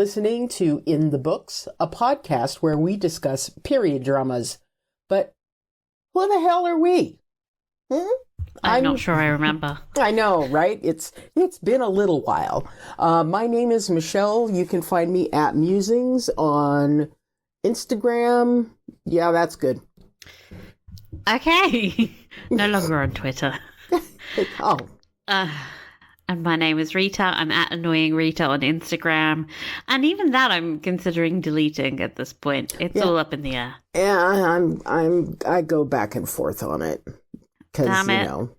listening to In the Books, a podcast where we discuss period dramas. But who the hell are we? I'm not sure I remember. I know, right? It's been a little while. My name is Michelle. You can find me at Musings on Instagram. Yeah, that's good. Okay. No longer on Twitter. Oh. And my name is Rita. I'm at Annoying Rita on Instagram. And even that I'm considering deleting at this point. It's all up in the air. Yeah, I go back and forth on it. Because,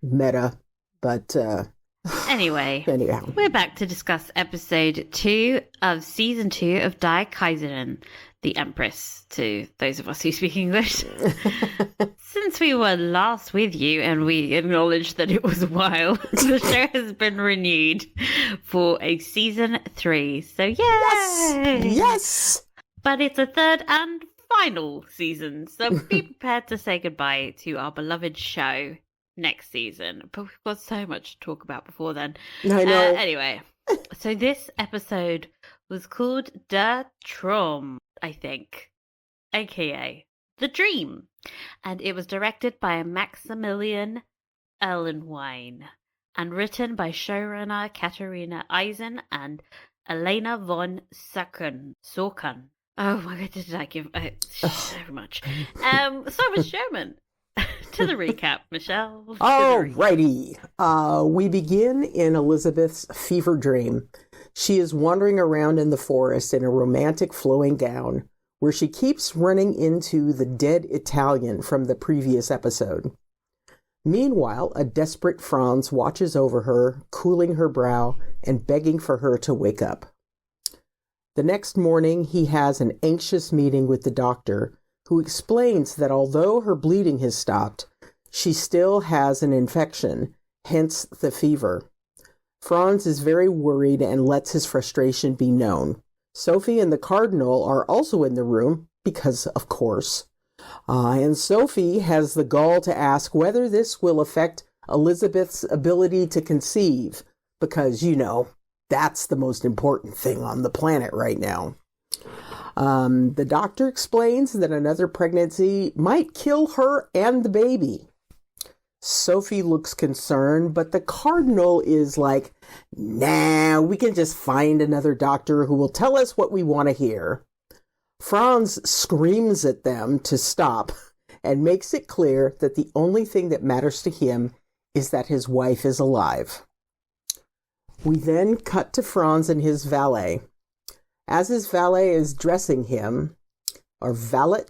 meta. But, Anyway, anyhow. We're back to discuss episode 2 of season 2 of Die Kaiserin, the Empress, to those of us who speak English. Since we were last with you and we acknowledged that it was a while, the show has been renewed for a season 3. So, yay! Yes! But it's a third and final season, so be prepared to say goodbye to our beloved show next season. But we've got so much to talk about before then. I know. Anyway, so this episode was called Der Traum, I think, aka The Dream, and it was directed by Maximilian Erlenwein and written by showrunner Katharina Eisen and Elena von Sorken. Oh my god, did I give so much? So much German. To the recap, Michelle. Alrighty. We begin in Elizabeth's fever dream. She is wandering around in the forest in a romantic flowing gown, where she keeps running into the dead Italian from the previous episode. Meanwhile, a desperate Franz watches over her, cooling her brow and begging for her to wake up. The next morning, he has an anxious meeting with the doctor, who explains that although her bleeding has stopped, she still has an infection, hence the fever. Franz is very worried and lets his frustration be known. Sophie and the Cardinal are also in the room, because of course. And Sophie has the gall to ask whether this will affect Elizabeth's ability to conceive, because, that's the most important thing on the planet right now. The doctor explains that another pregnancy might kill her and the baby. Sophie looks concerned, but the Cardinal is like, nah, we can just find another doctor who will tell us what we want to hear. Franz screams at them to stop and makes it clear that the only thing that matters to him is that his wife is alive. We then cut to Franz and his valet. As his valet is dressing him, or valet?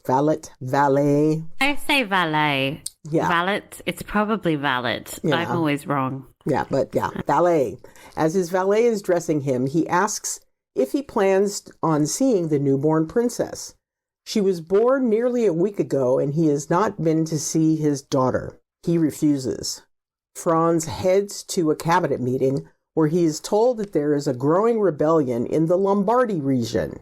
Valet. I say valet. Yeah. Valet? It's probably valet. Yeah. I'm always wrong. Yeah, valet. As his valet is dressing him, he asks if he plans on seeing the newborn princess. She was born nearly a week ago, and he has not been to see his daughter. He refuses. Franz heads to a cabinet meeting where he is told that there is a growing rebellion in the Lombardy region.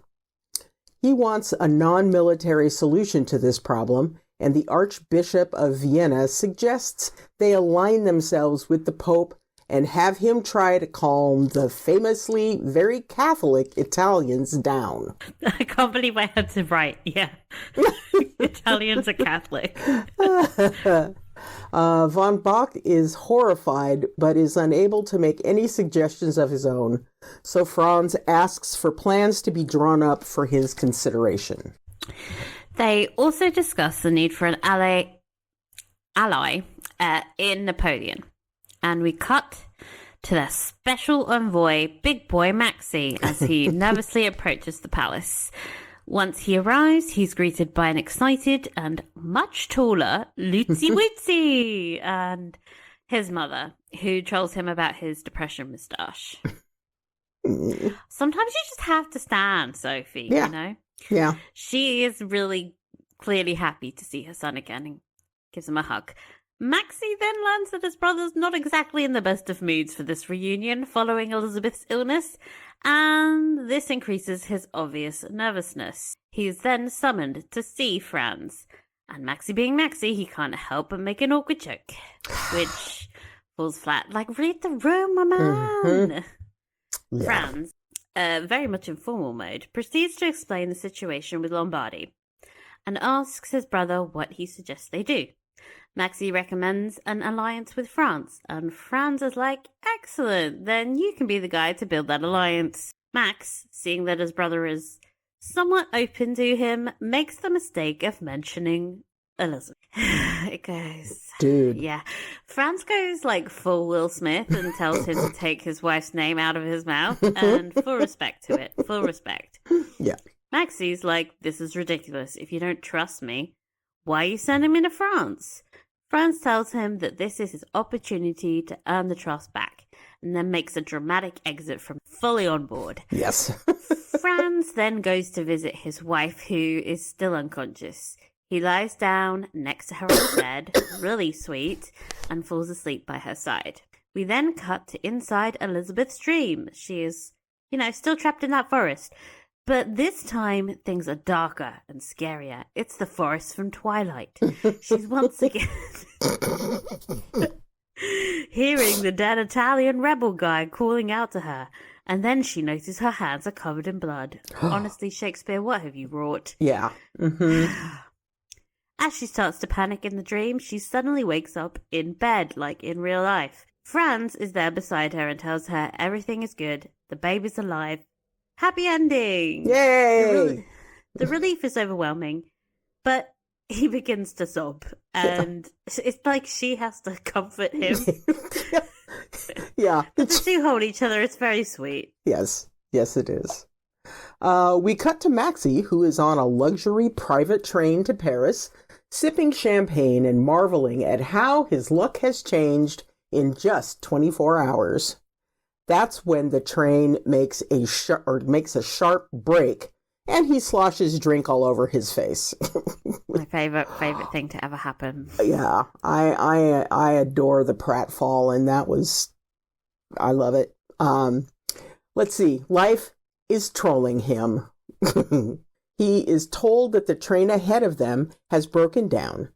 He wants a non-military solution to this problem, and the Archbishop of Vienna suggests they align themselves with the Pope and have him try to calm the famously very Catholic Italians down. I can't believe I had to write, yeah. Italians are Catholic. Von Bach is horrified, but is unable to make any suggestions of his own. So Franz asks for plans to be drawn up for his consideration. They also discuss the need for an ally in Napoleon. And we cut to their special envoy, Big Boy Maxi, as he nervously approaches the palace. Once he arrives, he's greeted by an excited and much taller Lucy Witsy and his mother, who trolls him about his depression moustache. Sometimes you just have to stand, Sophie, Yeah. She is really clearly happy to see her son again and gives him a hug. Maxi then learns that his brother's not exactly in the best of moods for this reunion following Elizabeth's illness, and this increases his obvious nervousness. He is then summoned to see Franz, and Maxi being Maxi, he can't help but make an awkward joke, which falls flat. Like, read the room, my man! Yeah. Franz very much informal mode, proceeds to explain the situation with Lombardy and asks his brother what he suggests they do. Maxi recommends an alliance with France, and Franz is like, excellent, then you can be the guy to build that alliance. Max, seeing that his brother is somewhat open to him, makes the mistake of mentioning Elizabeth. It goes... Dude. Yeah. Franz goes like full Will Smith and tells him to take his wife's name out of his mouth, and full respect to it. Full respect. Yeah. Maxi's like, this is ridiculous. If you don't trust me, why are you sending me to France? Franz tells him that this is his opportunity to earn the trust back, and then makes a dramatic exit from fully on board. Yes. Franz then goes to visit his wife, who is still unconscious. He lies down next to her on the bed, really sweet, and falls asleep by her side. We then cut to inside Elizabeth's dream. She is, still trapped in that forest. But this time, things are darker and scarier. It's the forest from Twilight. She's once again hearing the dead Italian rebel guy calling out to her. And then she notices her hands are covered in blood. Honestly, Shakespeare, what have you wrought? Yeah. Mm-hmm. As she starts to panic in the dream, she suddenly wakes up in bed, like in real life. Franz is there beside her and tells her everything is good. The baby's alive. Happy ending! Yay! The relief is overwhelming, but he begins to sob, and it's like she has to comfort him. Yeah. But the two hold each other. It's very sweet. Yes. Yes, it is. We cut to Maxi, who is on a luxury private train to Paris, sipping champagne and marveling at how his luck has changed in just 24 hours. That's when the train makes a sharp break, and he sloshes drink all over his face. My favorite thing to ever happen. Yeah, I adore the pratfall, and I love it. Let's see. Life is trolling him. He is told that the train ahead of them has broken down.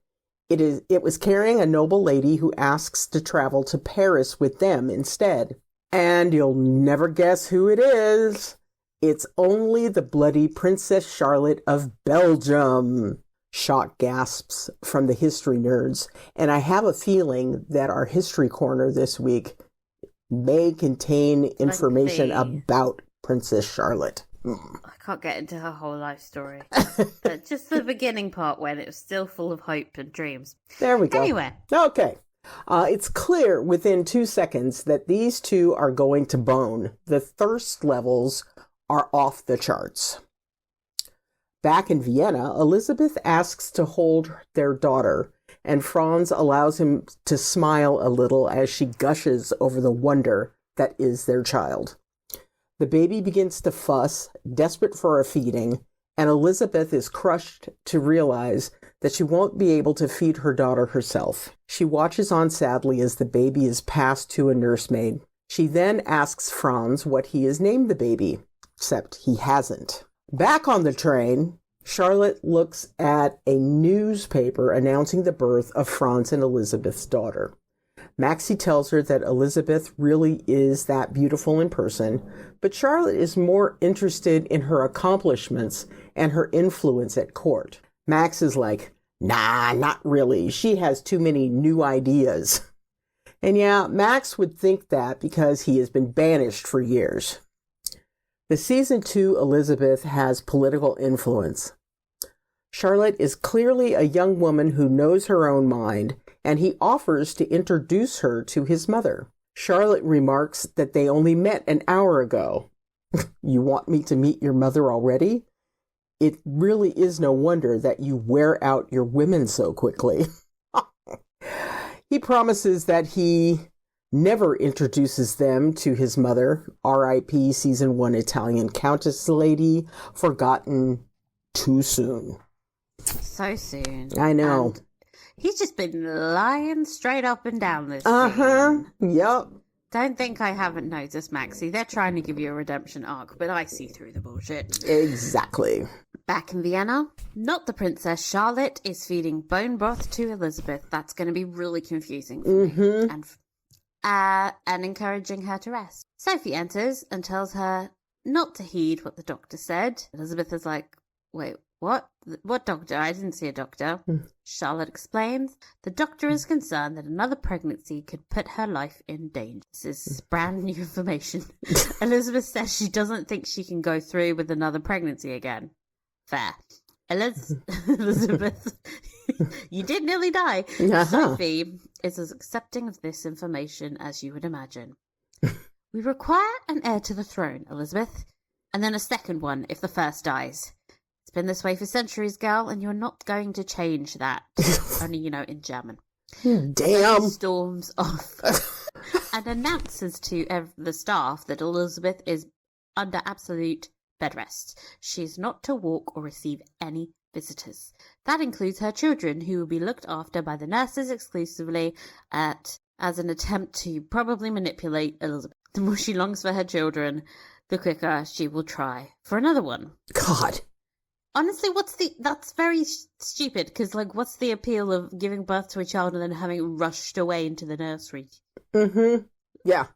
It was carrying a noble lady who asks to travel to Paris with them instead. And you'll never guess who it is. It's only the bloody Princess Charlotte of Belgium. Shock gasps from the history nerds. And I have a feeling that our history corner this week may contain information about Princess Charlotte. I can't get into her whole life story. Just the beginning part when it was still full of hope and dreams. There we go. Anyway. Okay. It's clear within 2 seconds that these two are going to bone. The thirst levels are off the charts. Back in Vienna, Elisabeth asks to hold their daughter, and Franz allows him to smile a little as she gushes over the wonder that is their child. The baby begins to fuss, desperate for a feeding, and Elisabeth is crushed to realize that she won't be able to feed her daughter herself. She watches on sadly as the baby is passed to a nursemaid. She then asks Franz what he has named the baby, except he hasn't. Back on the train, Charlotte looks at a newspaper announcing the birth of Franz and Elizabeth's daughter. Maxi tells her that Elizabeth really is that beautiful in person, but Charlotte is more interested in her accomplishments and her influence at court. Max is like, nah, not really. She has too many new ideas. And yeah, Max would think that because he has been banished for years. The season 2 Elizabeth has political influence. Charlotte is clearly a young woman who knows her own mind, and he offers to introduce her to his mother. Charlotte remarks that they only met an hour ago. You want me to meet your mother already? It really is no wonder that you wear out your women so quickly. He promises that he never introduces them to his mother, R.I.P. Season 1 Italian Countess lady, forgotten too soon. So soon. I know. And he's just been lying straight up and down this season. Yep. Don't think I haven't noticed, Maxie. They're trying to give you a redemption arc, but I see through the bullshit. Exactly. Back in Vienna, not the princess, Charlotte is feeding bone broth to Elizabeth. That's going to be really confusing for me. And encouraging her to rest. Sophie enters and tells her not to heed what the doctor said. Elizabeth is like, wait, what? What doctor? I didn't see a doctor. Charlotte explains, the doctor is concerned that another pregnancy could put her life in danger. This is brand new information. Elizabeth says she doesn't think she can go through with another pregnancy again. Fair. Elizabeth, you did nearly die. Sophie is as accepting of this information as you would imagine. We require an heir to the throne, Elizabeth, and then a second one if the first dies. It's been this way for centuries, girl, and you're not going to change that. Only, in German. Damn. She storms off and announces to the staff that Elizabeth is under absolute bed rest. She's not to walk or receive any visitors. That includes her children, who will be looked after by the nurses exclusively as an attempt to probably manipulate Elizabeth. The more she longs for her children, the quicker she will try for another one. God. Honestly, that's very stupid, because, what's the appeal of giving birth to a child and then having it rushed away into the nursery? Mm-hmm. Yeah.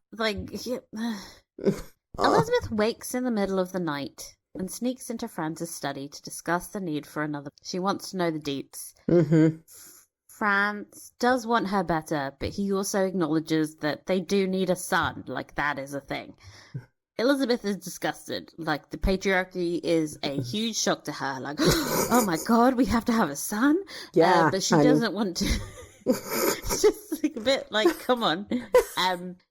Elizabeth wakes in the middle of the night and sneaks into Franz's study to discuss the need for another. She wants to know the deets. Mm-hmm. Franz does want her better, but he also acknowledges that they do need a son. That is a thing. Elizabeth is disgusted. The patriarchy is a huge shock to her. Oh my God, we have to have a son? Yeah. But she doesn't want to. It's just a bit come on.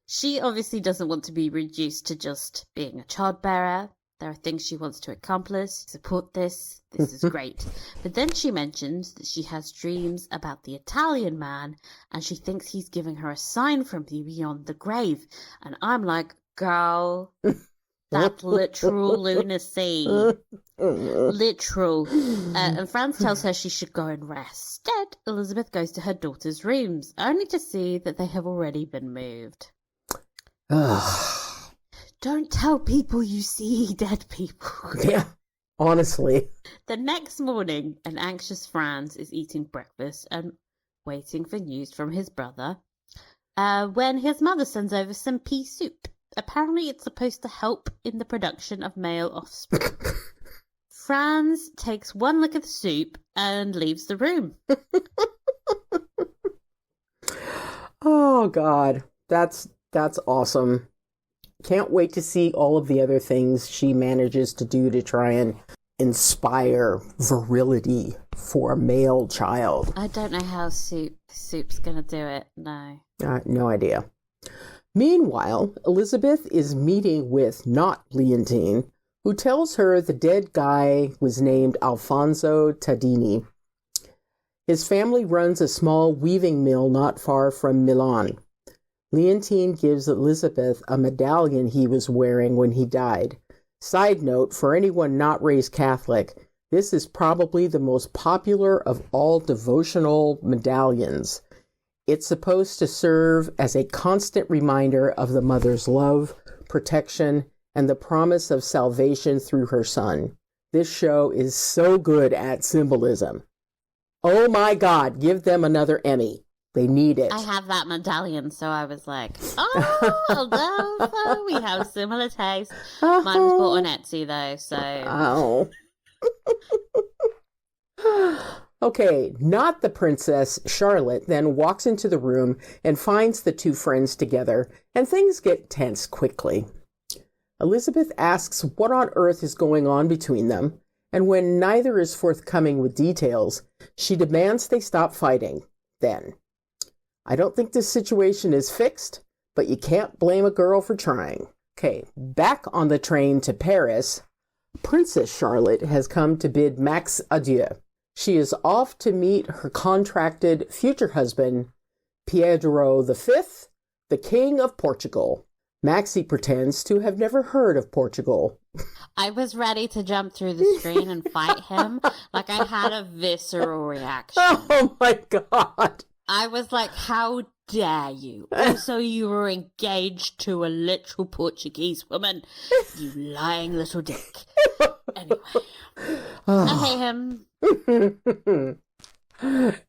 She obviously doesn't want to be reduced to just being a childbearer. There are things she wants to accomplish. Support this. This is great. But then she mentions that she has dreams about the Italian man, and she thinks he's giving her a sign from beyond the grave. And I'm like, girl, that's literal lunacy. Literal. And Franz tells her she should go and rest. Instead, Elizabeth goes to her daughter's rooms, only to see that they have already been moved. Don't tell people you see dead people. Yeah, honestly. The next morning, an anxious Franz is eating breakfast and waiting for news from his brother when his mother sends over some pea soup. Apparently, it's supposed to help in the production of male offspring. Franz takes one look at the soup and leaves the room. Oh, God. That's awesome. Can't wait to see all of the other things she manages to do to try and inspire virility for a male child. I don't know how soup's gonna do it. No. No idea. Meanwhile, Elizabeth is meeting with not Leontine, who tells her the dead guy was named Alfonso Tadini. His family runs a small weaving mill not far from Milan. Leontine gives Elizabeth a medallion he was wearing when he died. Side note, for anyone not raised Catholic, this is probably the most popular of all devotional medallions. It's supposed to serve as a constant reminder of the mother's love, protection, and the promise of salvation through her son. This show is so good at symbolism. Oh my God, give them another Emmy. They need it. I have that medallion, so I was like, oh, we have similar taste. Mine was bought on Etsy, though, so... Oh. Okay, not the princess. Charlotte then walks into the room and finds the two friends together, and things get tense quickly. Elizabeth asks what on earth is going on between them, and when neither is forthcoming with details, she demands they stop fighting. Then, I don't think this situation is fixed, but you can't blame a girl for trying. Okay, back on the train to Paris, Princess Charlotte has come to bid Max adieu. She is off to meet her contracted future husband, Pedro V, the King of Portugal. Maxie pretends to have never heard of Portugal. I was ready to jump through the screen and fight him. I had a visceral reaction. Oh my God. I was like, how dare you? Also, you were engaged to a literal Portuguese woman. You lying little dick. Anyway, I hate him.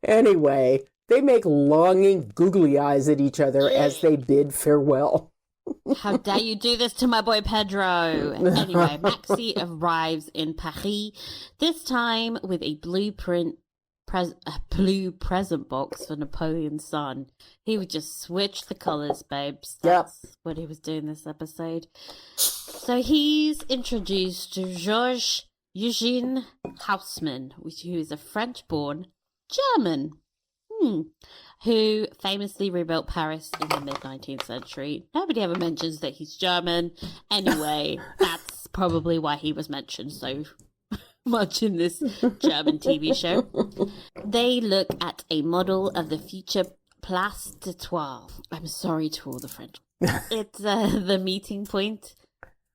Anyway, they make longing googly eyes at each other as they bid farewell. How dare you do this to my boy Pedro? Anyway, Maxie arrives in Paris, this time with a blue present box for Napoleon's son. He would just switch the colours, babes. That's what he was doing this episode. So he's introduced to Georges Eugène Haussmann, who is a French-born German, who famously rebuilt Paris in the mid-19th century. Nobody ever mentions that he's German. Anyway, that's probably why he was mentioned so much in this German TV show. They look at a model of the future Place de 12. I'm sorry to all the French. It's the meeting point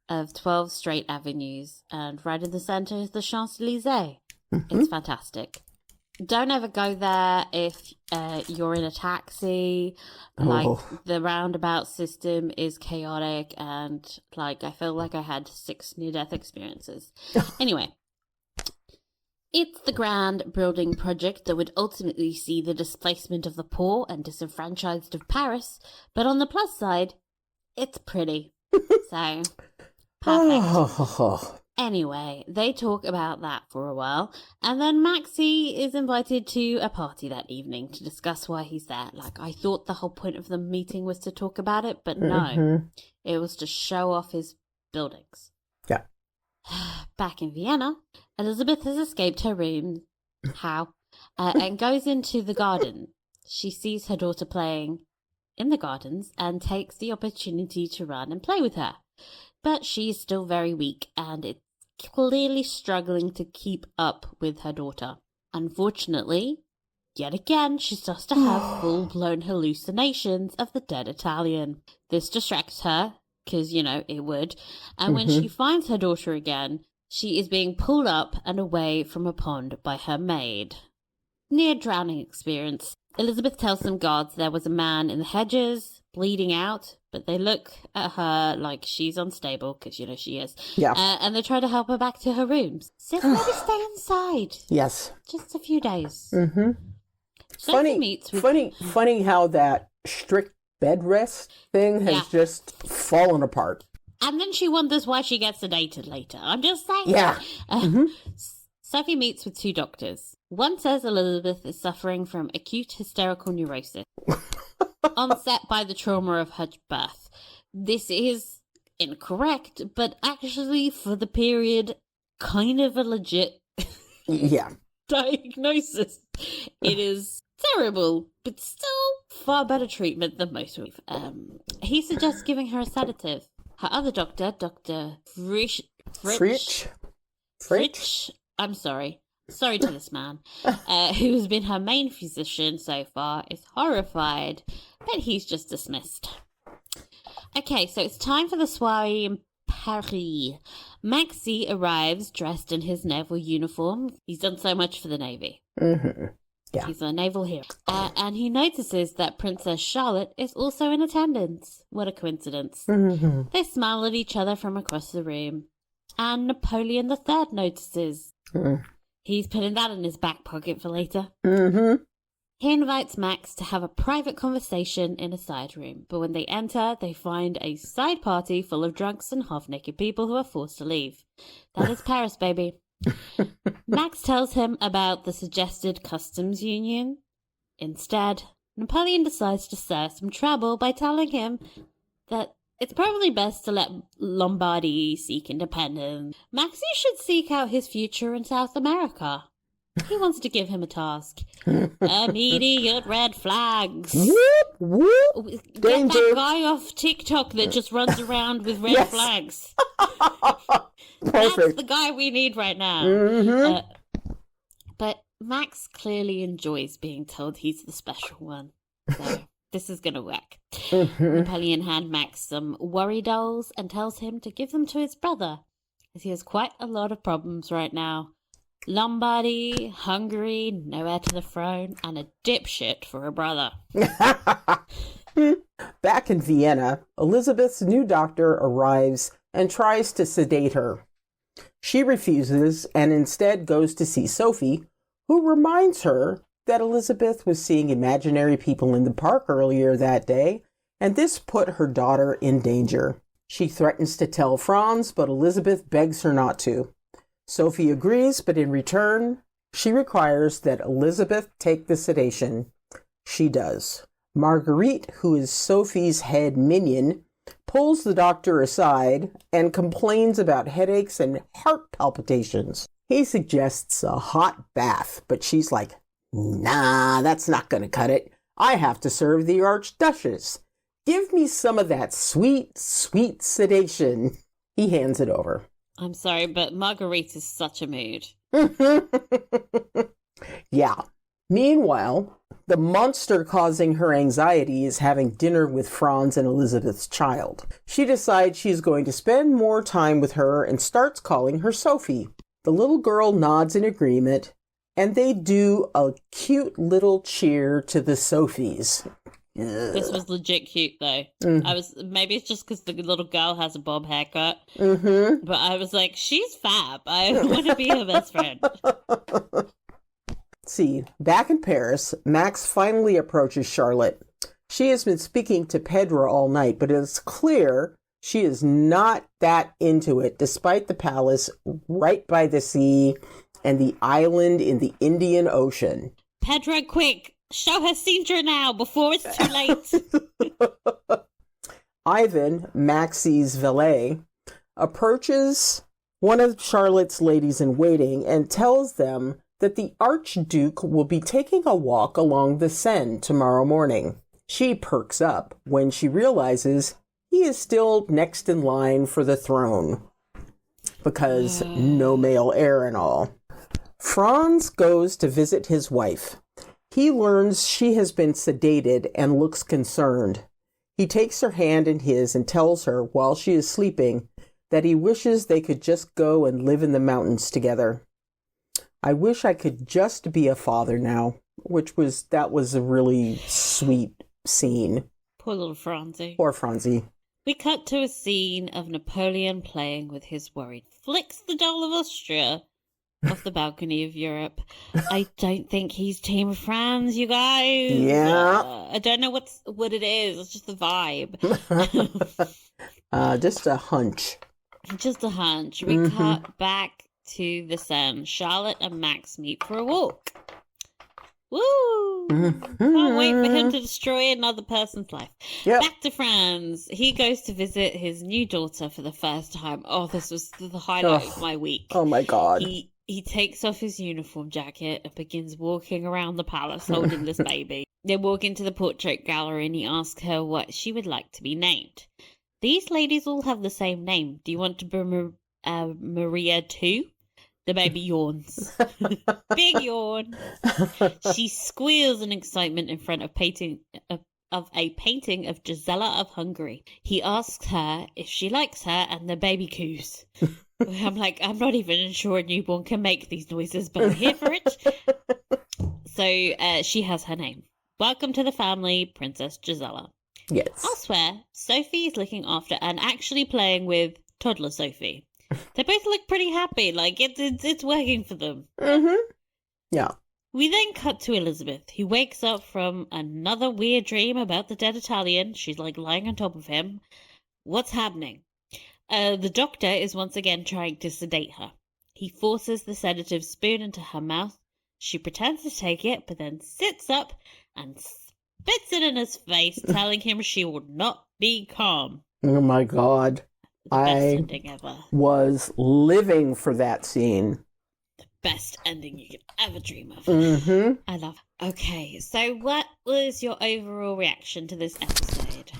of 12 straight avenues, and right in the centre is the Champs-Élysées. It's fantastic. Don't ever go there if you're in a taxi. Like, the roundabout system is chaotic, and like I feel like I had 6 near-death experiences. Anyway, it's the grand building project that would ultimately see the displacement of the poor and disenfranchised of Paris, but on the plus side, it's pretty. So, perfect. Anyway, they talk about that for a while, and then Maxie is invited to a party that evening to discuss why he's there. Like, I thought the whole point of the meeting was to talk about it, but no. It was to show off his buildings. Yeah. Back in Vienna, Elizabeth has escaped her room. How? And goes into the garden. She sees her daughter playing in the gardens and takes the opportunity to run and play with her. But she is still very weak, and it's clearly struggling to keep up with her daughter. Unfortunately, yet again, she starts to have full-blown hallucinations of the dead Italian. This distracts her, because, you know, it would. And when she finds her daughter again, she is being pulled up and away from a pond by her maid. Near drowning experience. Elizabeth tells some guards there was a man in the hedges, bleeding out, but they look at her like she's unstable, because, you know, she is. Yeah. And they try to help her back to her rooms. So maybe stay inside. Yes. Just a few days. Funny how that strict bed rest thing has just fallen apart. And then she wonders why she gets sedated later. I'm just saying. Yeah. Sophie meets with 2 doctors. One says Elizabeth is suffering from acute hysterical neurosis, onset by the trauma of her birth. This is incorrect, but actually for the period, kind of a legit diagnosis. It is terrible, but still far better treatment than most we've. He suggests giving her a sedative. Her other doctor, Dr. Fritsch. I'm sorry. Sorry to this man, who has been her main physician so far, is horrified, but he's just dismissed. Okay, so it's time for the soiree in Paris. Maxie arrives dressed in his naval uniform. He's done so much for the Navy. Yeah. He's a naval hero. And he notices that Princess Charlotte is also in attendance. What a coincidence. They smile at each other from across the room. And Napoleon III notices. He's putting that in his back pocket for later. He invites Max to have a private conversation in a side room, but when they enter, they find a side party full of drunks and half-naked people who are forced to leave. That is Paris, baby. Max tells him about the suggested customs union. Instead, Napoleon decides to stir some trouble by telling him that it's probably best to let Lombardy seek independence. Maxie should seek out his future in South America. He wants to give him a task. Immediate red flags. Whoop, whoop. Get Danger. that guy off TikTok that just runs around with red flags. Perfect. That's the guy we need right now. But Max clearly enjoys being told he's the special one. So this is going to work. Napoleon hands Max some worry dolls and tells him to give them to his brother, as he has quite a lot of problems right now. Lombardy, Hungary, no heir to the throne, and a dipshit for a brother. Back in Vienna, Elizabeth's new doctor arrives and tries to sedate her. She refuses and instead goes to see Sophie, who reminds her that Elizabeth was seeing imaginary people in the park earlier that day and this put her daughter in danger. She threatens to tell Franz, but Elisabeth begs her not to. Sophie agrees, but in return, she requires that Elisabeth take the sedation. She does. Marguerite, who is Sophie's head minion, pulls the doctor aside and complains about headaches and heart palpitations. He suggests a hot bath, but she's like, "Nah, that's not going to cut it. I have to serve the Archduchess. Give me some of that sweet, sweet sedation." He hands it over. I'm sorry, but Marguerite is such a mood. Yeah. Meanwhile, the monster causing her anxiety is having dinner with Franz and Elisabeth's child. She decides she's going to spend more time with her and starts calling her Sophie. The little girl nods in agreement, and they do a cute little cheer to the Sophies. This was legit cute, though. Maybe it's just because the little girl has a bob haircut. Mm-hmm. But I was like, she's fab. I want to be her best friend. See, back in Paris, Max finally approaches Charlotte. She has been speaking to Pedro all night, but it's clear she is not that into it, despite the palace right by the sea and the island in the Indian Ocean. Pedro, quick! Show her Sindra now, before it's too late! Ivan, Maxie's valet, approaches one of Charlotte's ladies in waiting and tells them that the Archduke will be taking a walk along the Seine tomorrow morning. She perks up when she realizes he is still next in line for the throne, because no male heir and all. Franz goes to visit his wife. He learns she has been sedated and looks concerned. He takes her hand in his and tells her, while she is sleeping, that he wishes they could just go and live in the mountains together. "I wish I could just be a father now," that was a really sweet scene. Poor little Franzi. Poor Franzi. We cut to a scene of Napoleon playing with his worried Flix, the doll of Austria, off the balcony of Europe. I don't think he's Team Franz, you guys. Yeah. I don't know what it is. It's just the vibe. Just a hunch. Just a hunch. We cut back to the Seine. Charlotte and Max meet for a walk. Woo! Can't wait for him to destroy another person's life. Yep. Back to Franz. He goes to visit his new daughter for the first time. Oh, this was the highlight of my week. Oh my God. He takes off his uniform jacket and begins walking around the palace holding this baby. They walk into the portrait gallery and he asks her what she would like to be named. These ladies all have the same name. Do you want to be Maria too? The baby yawns. Big yawn. She squeals in excitement in front of a painting of Gisela of Hungary. He asks her if she likes her, and the baby coos. I'm like, I'm not even sure a newborn can make these noises, but I'm here for it. So she has her name. Welcome to the family, Princess Gisela. Yes. Elsewhere, Sophie is looking after and actually playing with toddler Sophie. They both look pretty happy, like it's working for them. Mm-hmm. Yeah. We then cut to Elisabeth, who wakes up from another weird dream about the dead Italian. She's like lying on top of him. What's happening? The doctor is once again trying to sedate her. He forces the sedative spoon into her mouth. She pretends to take it, but then sits up and spits it in his face, telling him she will not be calm. Oh my God. Best ending ever. Was living for that scene. The best ending you could ever dream of. Mm-hmm. I love it. Okay, so what was your overall reaction to this episode?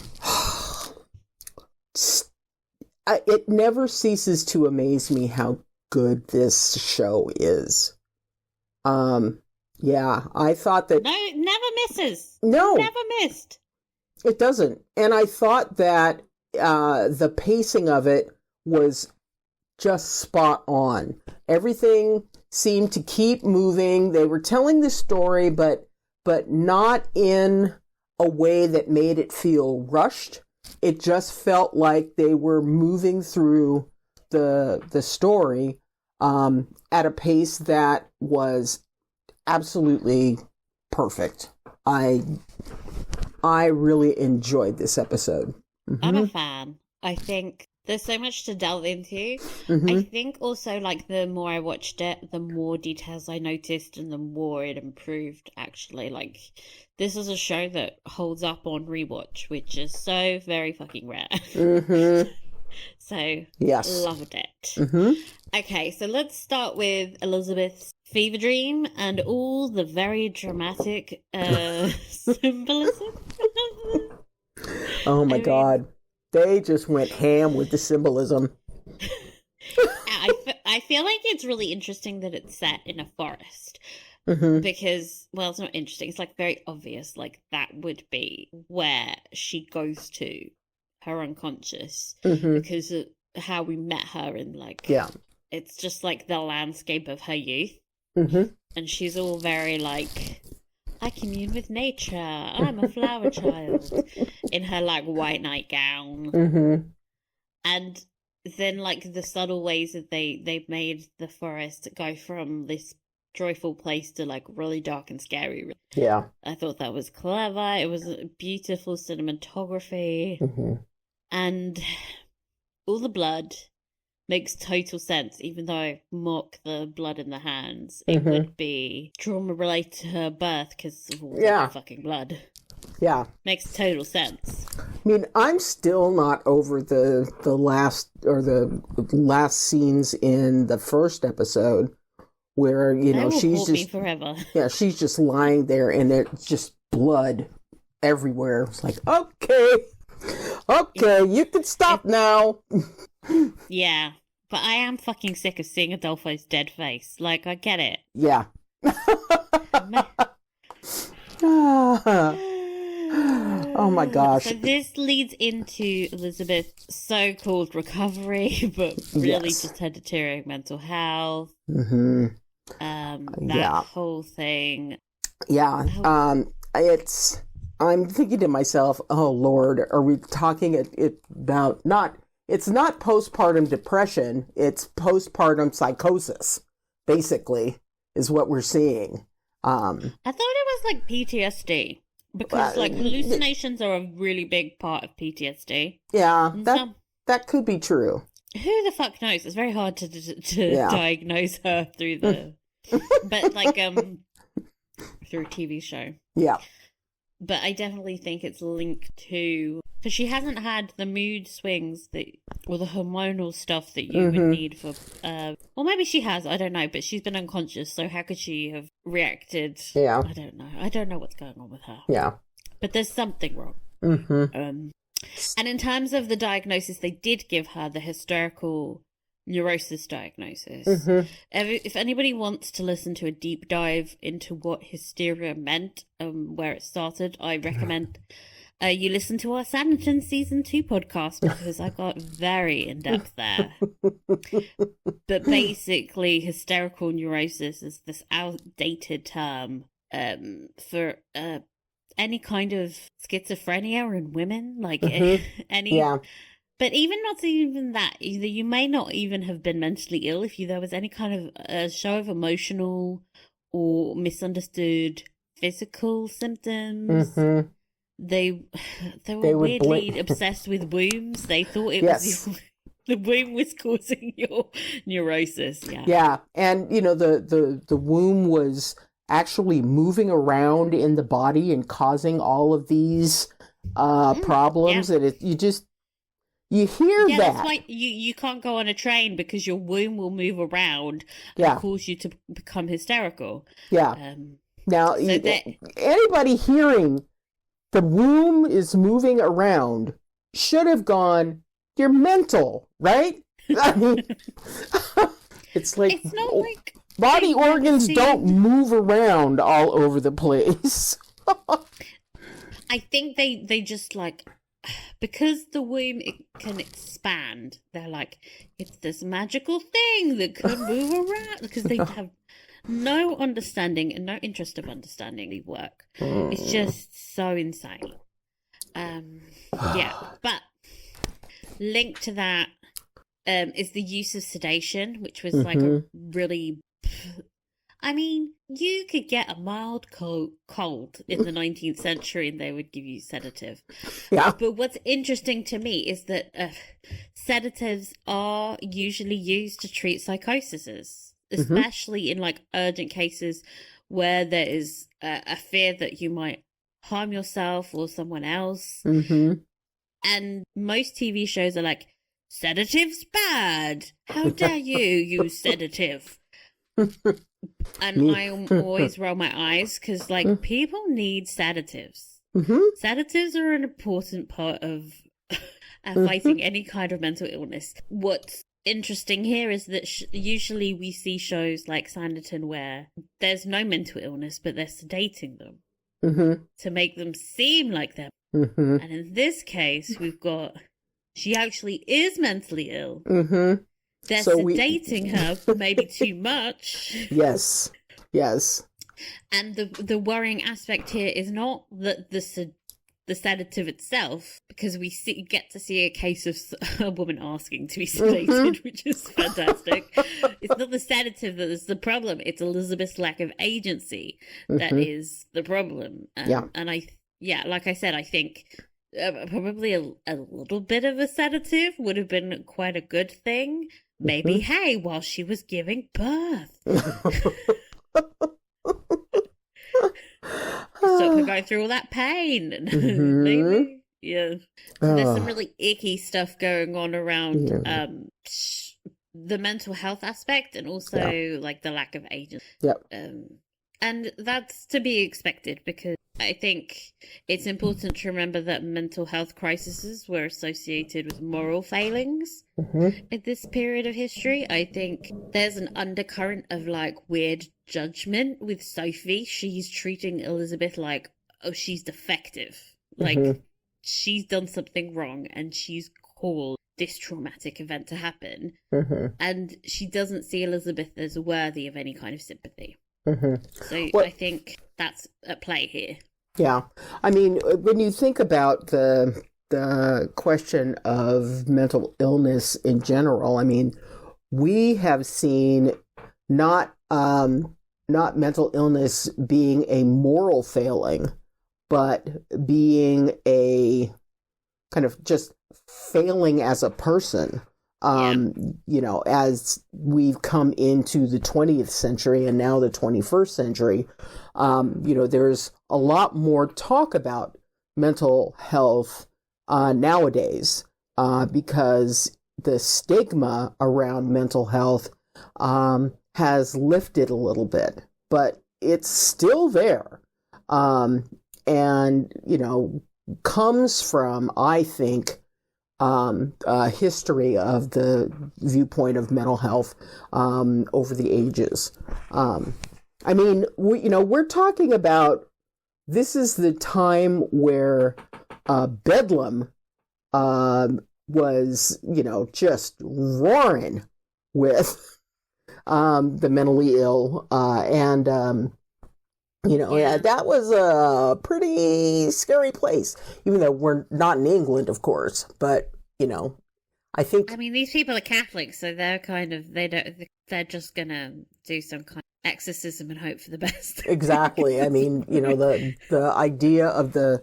It never ceases to amaze me how good this show is. Yeah, I thought that... No, it never misses. No. Never missed. It doesn't. And I thought that the pacing of it was just spot on. Everything seemed to keep moving. They were telling the story, but not in a way that made it feel rushed. It just felt like they were moving through the story at a pace that was absolutely perfect. I I really enjoyed this episode. I'm a fan. I think there's so much to delve into. I think also, like, the more I watched it, the more details I noticed and the more it improved, actually. Like, this is a show that holds up on rewatch, which is so very fucking rare. So, yes. loved it. Okay, so let's start with Elizabeth's fever dream and all the very dramatic symbolism. Oh my God. They just went ham with the symbolism. I feel like it's really interesting that it's set in a forest. Because, well, it's not interesting. It's, like, very obvious. Like, that would be where she goes to, her unconscious. Because of how we met her in, like... Yeah. It's just, like, the landscape of her youth. And she's all very, like... I commune with nature. I'm a flower child. In her, like, white nightgown. And then, like, the subtle ways that they've made the forest go from this joyful place to, like, really dark and scary. Yeah. I thought that was clever. It was beautiful cinematography. And all the blood makes total sense, even though I mock the blood in the hands. It would be trauma related to her birth because of all the fucking blood. Yeah. Makes total sense. I mean, I'm still not over the last scenes in the first episode where, you know, she's just... me forever. Yeah, she's just lying there and there's just blood everywhere. It's like, okay, you can stop now. Yeah, but I am fucking sick of seeing Adolfo's dead face. Like, I get it. Yeah. Oh my gosh. So this leads into Elizabeth's so-called recovery, but really just her deteriorating mental health. That whole thing. Yeah. I'm thinking to myself, oh Lord, are we talking about it's not postpartum depression, it's postpartum psychosis, basically, is what we're seing. I thought it was like PTSD, because like hallucinations are a really big part of PTSD. Yeah, that could be true. Who the fuck knows? It's very hard to diagnose her through the, but like through a TV show. Yeah. But I definitely think it's linked to... Because she hasn't had the mood swings or the hormonal stuff that you would need for... Well, maybe she has, I don't know. But she's been unconscious, so how could she have reacted? Yeah. I don't know. I don't know what's going on with her. Yeah. But there's something wrong. And in terms of the diagnosis, they did give her the hysterical neurosis diagnosis. If anybody wants to listen to a deep dive into what hysteria meant, where it started, I recommend you listen to our Sanditon Season 2 podcast, because I got very in-depth there. But basically, hysterical neurosis is this outdated term for any kind of schizophrenia in women, like any... Yeah. But even not even that, either you may not even have been mentally ill if there was any kind of show of emotional or misunderstood physical symptoms. They were weirdly obsessed with wombs. They thought it was the womb was causing your neurosis. Yeah. Yeah, and you know the womb was actually moving around in the body and causing all of these problems, and you hear that. That's why you can't go on a train, because your womb will move around and cause you to become hysterical. Yeah. Now, anybody hearing the womb is moving around should have gone, you're mental, right? I mean, it's like, it's not like body organs don't move around all over the place. I think they just like... Because the womb can expand, they're like, it's this magical thing that can move around, because they have no understanding and no interest of understanding the work. It's just so insane. But linked to that is the use of sedation, which was like a really... I mean, you could get a mild cold in the 19th century and they would give you sedative. Yeah. But what's interesting to me is that sedatives are usually used to treat psychoses, especially in like urgent cases where there is a fear that you might harm yourself or someone else. And most TV shows are like, sedative's bad. How dare you use sedative? And I always roll my eyes because, like, people need sedatives. Sedatives are an important part of fighting any kind of mental illness. What's interesting here is that usually we see shows like Sanditon where there's no mental illness, but they're sedating them to make them seem like them. And in this case, we've got, she actually is mentally ill. They're sedating her, maybe too much. Yes. And the worrying aspect here is not that the sedative itself, because we get to see a case of a woman asking to be sedated, which is fantastic. It's not the sedative that is the problem. It's Elisabeth's lack of agency that is the problem. And like I said, I think probably a little bit of a sedative would have been quite a good thing. Maybe, hey, while she was giving birth. Stop her going through all that pain. Maybe. Yeah. So there's some really icky stuff going on around the mental health aspect and also like the lack of agency. And that's to be expected because I think it's important to remember that mental health crises were associated with moral failings in this period of history. I think there's an undercurrent of like weird judgment with Sophie. She's treating Elisabeth like, oh, she's defective. Like she's done something wrong and she's caused this traumatic event to happen. And she doesn't see Elisabeth as worthy of any kind of sympathy. So I think that's at play here. Yeah. I mean, when you think about the question of mental illness in general, I mean, we have seen not mental illness being a moral failing, but being a kind of just failing as a person. You know, as we've come into the 20th century and now the 21st century, you know, there's a lot more talk about mental health nowadays because the stigma around mental health has lifted a little bit, but it's still there. And, you know, comes from, I think, history of the viewpoint of mental health over the ages. I mean, we're talking about, this is the time where Bedlam was, you know, just roaring with the mentally ill. You know, that was a pretty scary place, even though we're not in England, of course. But, you know, I think... I mean, these people are Catholics, so they're kind of, they're just going to do some kind of exorcism and hope for the best. Exactly. I mean, you know, the idea of the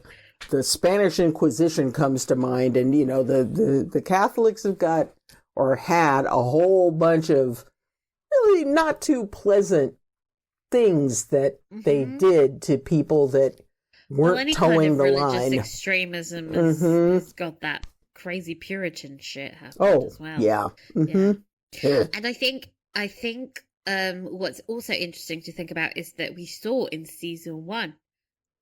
Spanish Inquisition comes to mind. And, you know, the Catholics have got, or had, a whole bunch of really not too pleasant things that they did to people that weren't towing the line. Religious extremism has got that crazy Puritan shit happened as well. Yeah. And I think what's also interesting to think about is that we saw in season 1,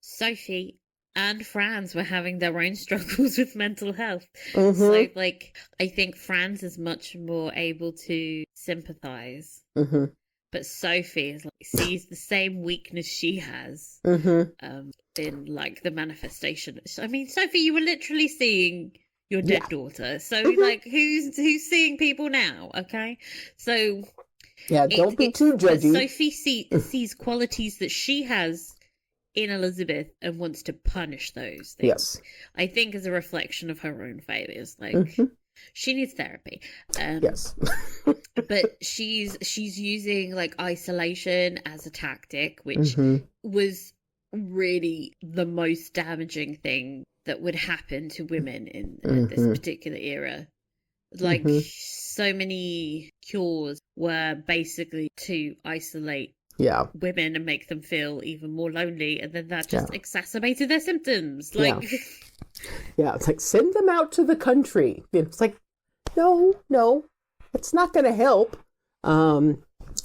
Sophie and Franz were having their own struggles with mental health. So, like, I think Franz is much more able to sympathize. But Sophie is like, sees the same weakness she has in like the manifestation. I mean, Sophie, you were literally seeing your dead daughter. So like, who's seeing people now? Okay, so don't be too judgy. Sophie sees qualities that she has in Elisabeth and wants to punish those things. Yes, I think as a reflection of her own failures. Like, She needs therapy. Yes. But she's using like isolation as a tactic, which Hmm. was really the most damaging thing that would happen to women in this particular era. Like, Hmm. so many cures were basically to isolate Yeah. women and make them feel even more lonely, and then that just Yeah. exacerbated their symptoms. Like, Yeah, it's like, send them out to the country. It's like, no, it's not going to help.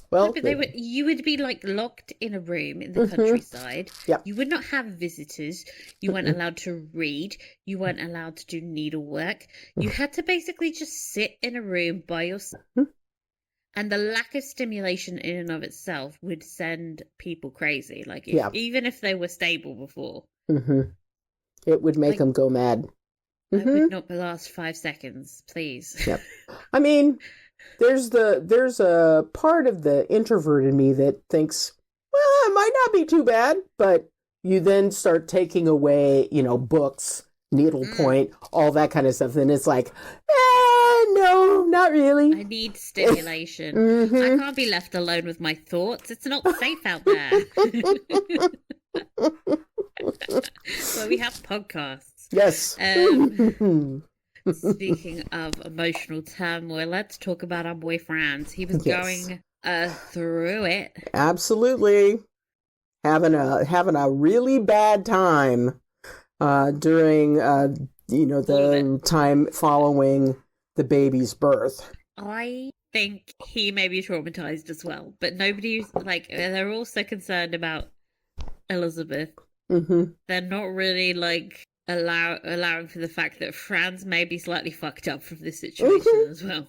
Well, but you would be like locked in a room in the countryside. Yep. You would not have visitors. You weren't allowed to read. You weren't allowed to do needlework. You had to basically just sit in a room by yourself. And the lack of stimulation in and of itself would send people crazy. Like, even if they were stable before. It would make them go mad. I would not last 5 seconds, please. Yep. I mean, there's a part of the introvert in me that thinks, well, it might not be too bad, but you then start taking away, books, needlepoint, all that kind of stuff, and it's like, no, not really. I need stimulation. I can't be left alone with my thoughts. It's not safe out there. Well, we have podcasts. Yes. Speaking of emotional turmoil, let's talk about our boy Franz. He was going through it. Absolutely. Having a really bad time during the time following the baby's birth. I think he may be traumatized as well, but nobody's like, they're also concerned about Elizabeth. They're not really like allowing for the fact that Franz may be slightly fucked up from this situation as well.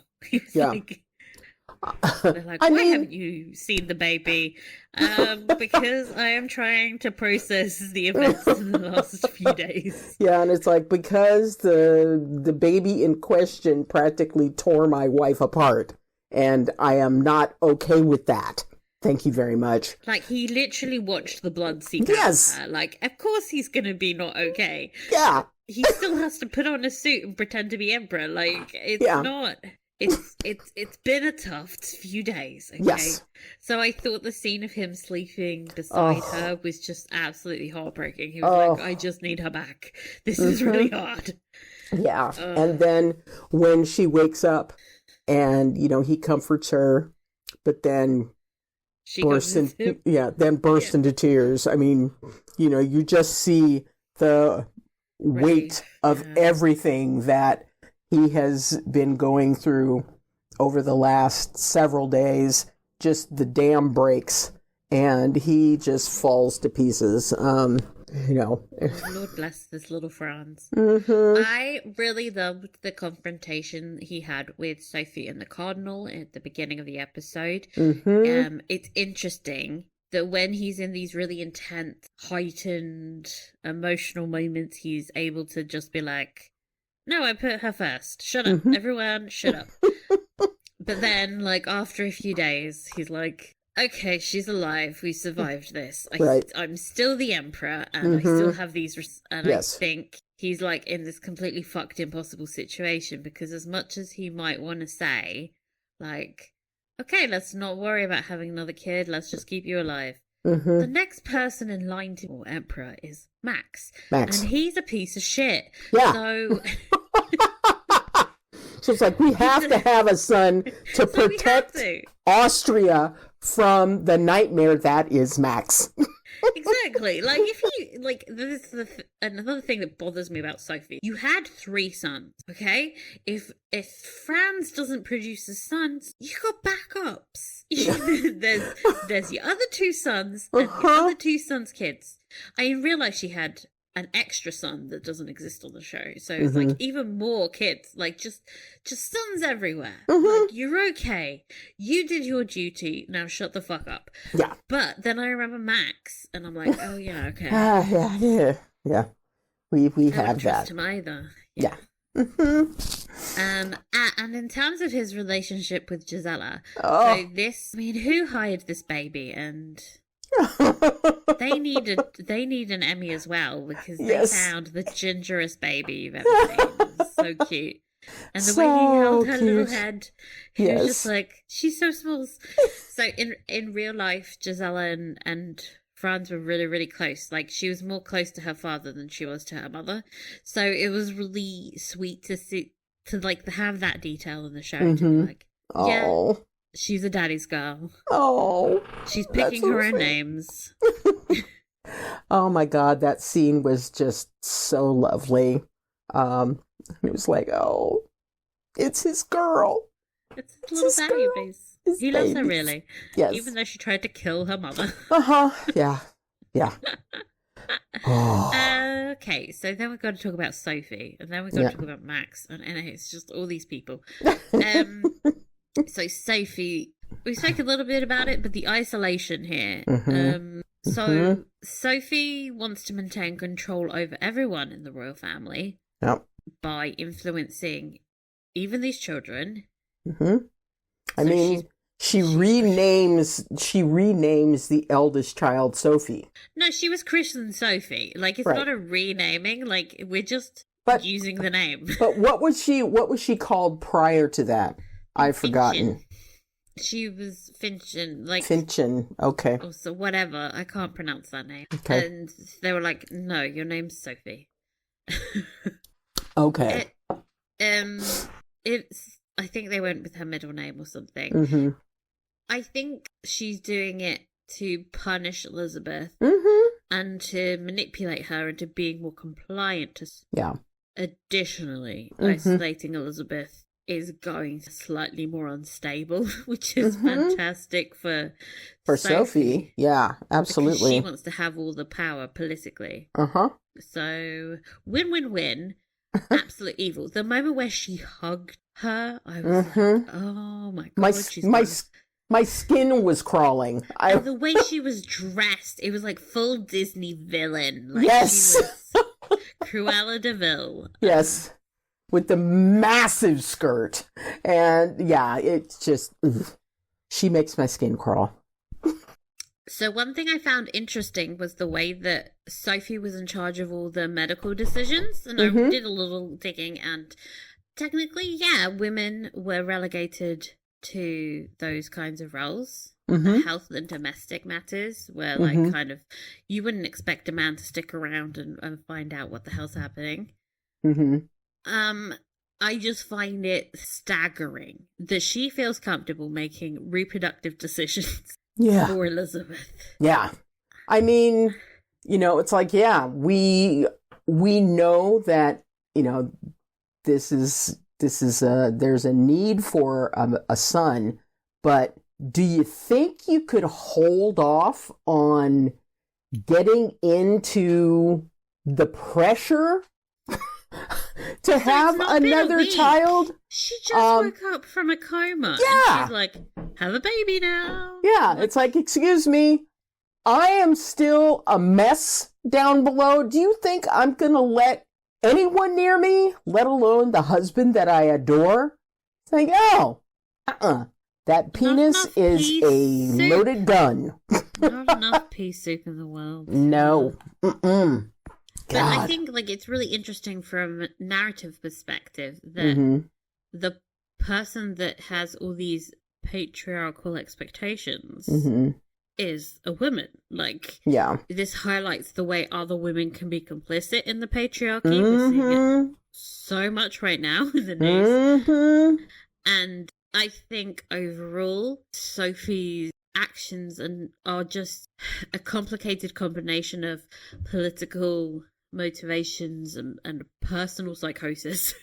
They're like, why haven't you seen the baby? Because I am trying to process the events in the last few days. Yeah, and it's like, because the baby in question practically tore my wife apart, and I am not okay with that. Thank you very much. Like, he literally watched the blood seep out of her. Like, of course he's gonna be not okay. Yeah. He still has to put on a suit and pretend to be emperor. Like, it's not... It's been a tough few days, okay? Yes. So I thought the scene of him sleeping beside her was just absolutely heartbreaking. He was like, I just need her back. This is really hard. Yeah. And then when she wakes up and, he comforts her, but then bursts into tears. I mean, you just see the weight of everything that he has been going through over the last several days. Just the dam breaks and he just falls to pieces. Lord bless this little Franz. I really loved the confrontation he had with Sophie and the Cardinal at the beginning of the episode. It's interesting that when he's in these really intense, heightened, emotional moments, he's able to just be like, no, I put her first. Shut up. Everyone, shut up. But then, like, after a few days, he's like, okay, she's alive. We survived this. I'm still the emperor, and I still have these... I think he's, like, in this completely fucked, impossible situation, because as much as he might want to say, like, okay, let's not worry about having another kid. Let's just keep you alive. The next person in line to be emperor is Max. And he's a piece of shit. Yeah. So... So it's like, we have to have a son to protect Austria from the nightmare that is Max. Exactly. Like, if you, like, this is another thing that bothers me about Sophie. You had 3 sons, okay? If Franz doesn't produce a son, you got backups. there's your other 2 sons and your other 2 sons' kids. I realized she had an extra son that doesn't exist on the show, so it's like even more kids, like just sons everywhere. Like, you're okay, you did your duty, now shut the fuck up. Yeah. But then I remember Max and I'm like, oh yeah, okay. Yeah, we have don't that. Trust him either. Yeah. And in terms of his relationship with Gisela, so this, I mean, who hired this baby? And they need an Emmy as well, because they found the gingerest baby you've ever seen. It was so cute. And the way he held her little cute. head, he was just like, she's so small. So in real life, Gisela and Franz were really, really close. Like, she was more close to her father than she was to her mother. So it was really sweet to see, to like have that detail in the show, to be like, yeah, Oh. she's a daddy's girl. Oh. She's picking her own names. Oh my God, that scene was just so lovely. It was like, oh, it's his girl. It's his little babies. He loves her, really. Yes. Even though she tried to kill her mother. Yeah. Yeah. Oh. Okay, so then we've got to talk about Sophie, and then we've got to talk about Max, and it's just all these people. So Sophie, we spoke a little bit about it, but the isolation here. So Sophie wants to maintain control over everyone in the royal family by influencing even these children. I mean, she renames the eldest child Sophie. No, she was christened Sophie. Like, it's not a renaming. Like, we're just using the name. But what was she called prior to that? I've forgotten. She was Finchin, like Finchin. Okay. Or so whatever. I can't pronounce that name. Okay. And they were like, "No, your name's Sophie." Okay. It's. I think they went with her middle name or something. I think she's doing it to punish Elizabeth and to manipulate her into being more compliant. Additionally, isolating Elizabeth is going slightly more unstable, which is fantastic for Sophie. Yeah, absolutely. She wants to have all the power politically. So win-win-win. Absolute evil. The moment where she hugged her, I was like, oh my God. My skin was crawling. And the way she was dressed, it was like full Disney villain. Like, yes. She was Cruella de Vil. Yes. With the massive skirt. And yeah, it's just, she makes my skin crawl. So one thing I found interesting was the way that Sophie was in charge of all the medical decisions. And I did a little digging, and technically, yeah, women were relegated to those kinds of roles. Health and domestic matters, where like kind of, you wouldn't expect a man to stick around and find out what the hell's happening. I just find it staggering that she feels comfortable making reproductive decisions for Elizabeth. Yeah. I mean, it's like, we know that, this is there's a need for a son, but do you think you could hold off on getting into the pressure to have another child? She just woke up from a coma. And she's like, have a baby now. Yeah, it's like, excuse me, I am still a mess down below. Do you think I'm going to let anyone near me, let alone the husband that I adore? It's like, that penis is a loaded gun. Not enough pea soup in the world. No. But I think it's really interesting from a narrative perspective that the person that has all these patriarchal expectations is a woman. This highlights the way other women can be complicit in the patriarchy. We're seeing it so much right now in the news. And I think overall, Sophie's actions are just a complicated combination of political motivations and personal psychosis.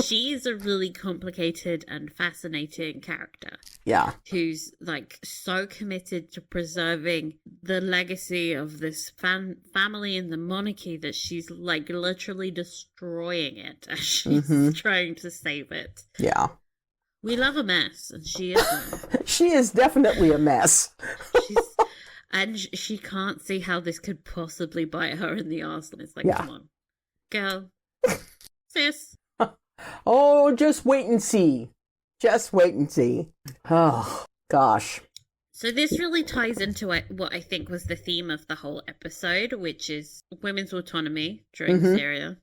She's a really complicated and fascinating character. Yeah. Who's so committed to preserving the legacy of this family and the monarchy that she's literally destroying it as she's trying to save it. Yeah. We love a mess, and she is one. She is definitely a mess. And she can't see how this could possibly bite her in the arse. And it's like, come on, girl, sis. Oh, just wait and see. Just wait and see. Oh, gosh. So this really ties into what I think was the theme of the whole episode, which is women's autonomy during Syria.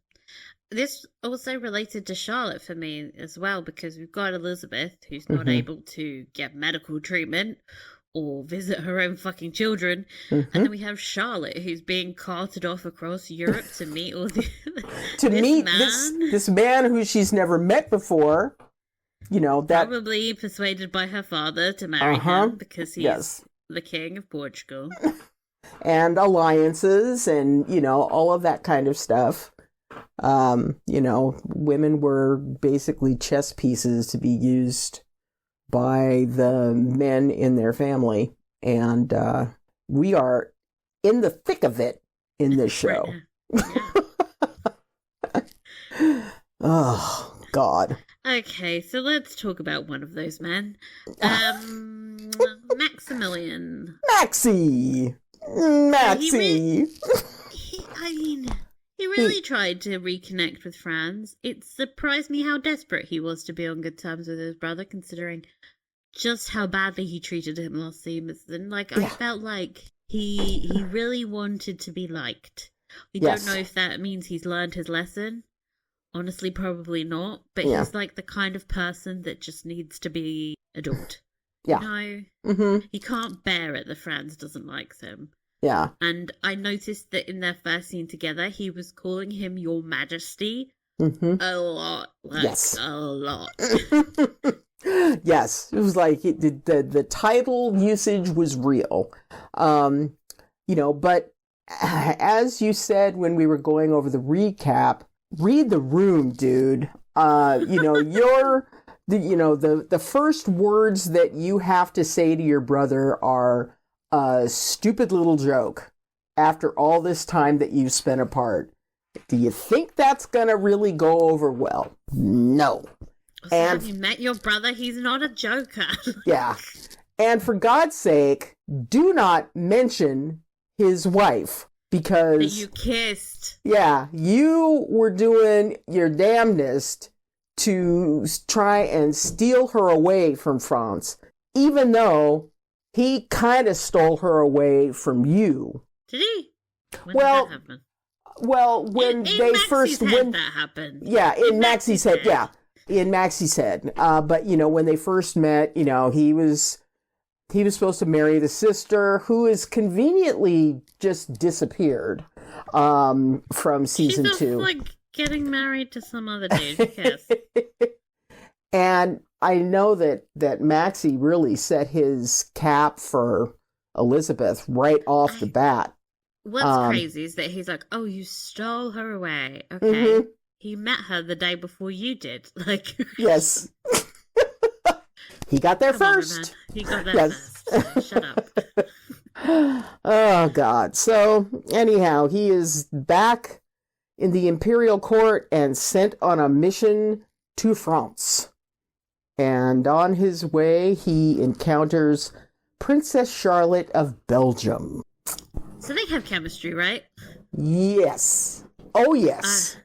this also related to Charlotte for me as well, because we've got Elizabeth, who's not Mhm. able to get medical treatment or visit her own fucking children. Mhm. And then we have Charlotte, who's being carted off across Europe to meet all the To this meet man, this man who she's never met before. You know, that probably persuaded by her father to marry him because he's the king of Portugal. And alliances and, you know, all of that kind of stuff. You know, women were basically chess pieces to be used by the men in their family. And we are in the thick of it in this show. Yeah. Oh, God. Okay, so let's talk about one of those men. Maximilian. Maxie! He really tried to reconnect with Franz. It surprised me how desperate he was to be on good terms with his brother, considering just how badly he treated him last season. Like, I felt like he really wanted to be liked. We don't know if that means he's learned his lesson. Honestly, probably not. But he's like the kind of person that just needs to be adored. Yeah. You know? Mm-hmm. He can't bear it that Franz doesn't like him. Yeah. And I noticed that in their first scene together, he was calling him Your Majesty a lot. Like, a lot. Yes. It was like the title usage was real. You know, but as you said when we were going over the recap, read the room, dude. You know, the first words that you have to say to your brother are a stupid little joke after all this time that you've spent apart. Do you think that's gonna really go over well? No. So have you met your brother? He's not a joker. Yeah. And for God's sake, do not mention his wife, because that you kissed. Yeah, you were doing your damnedest to try and steal her away from Franz, even though he kind of stole her away from you. Did he? When did that happen? Well, when they first that happened. Yeah, in Maxie's head. Yeah, in Maxie's head. But you know, when they first met, you know, he was supposed to marry the sister, who is conveniently just disappeared from season 2. She's like getting married to some other dude. Who cares? And I know that Maxie really set his cap for Elizabeth right off the bat. What's crazy is that he's like, "Oh, you stole her away." Okay, mm-hmm. He met her the day before you did. Like, yes, he got there first. He got there first. Shut up. Oh God. So anyhow, he is back in the imperial court and sent on a mission to France. And on his way, he encounters Princess Charlotte of Belgium. So they have chemistry, right? Yes. Oh, yes.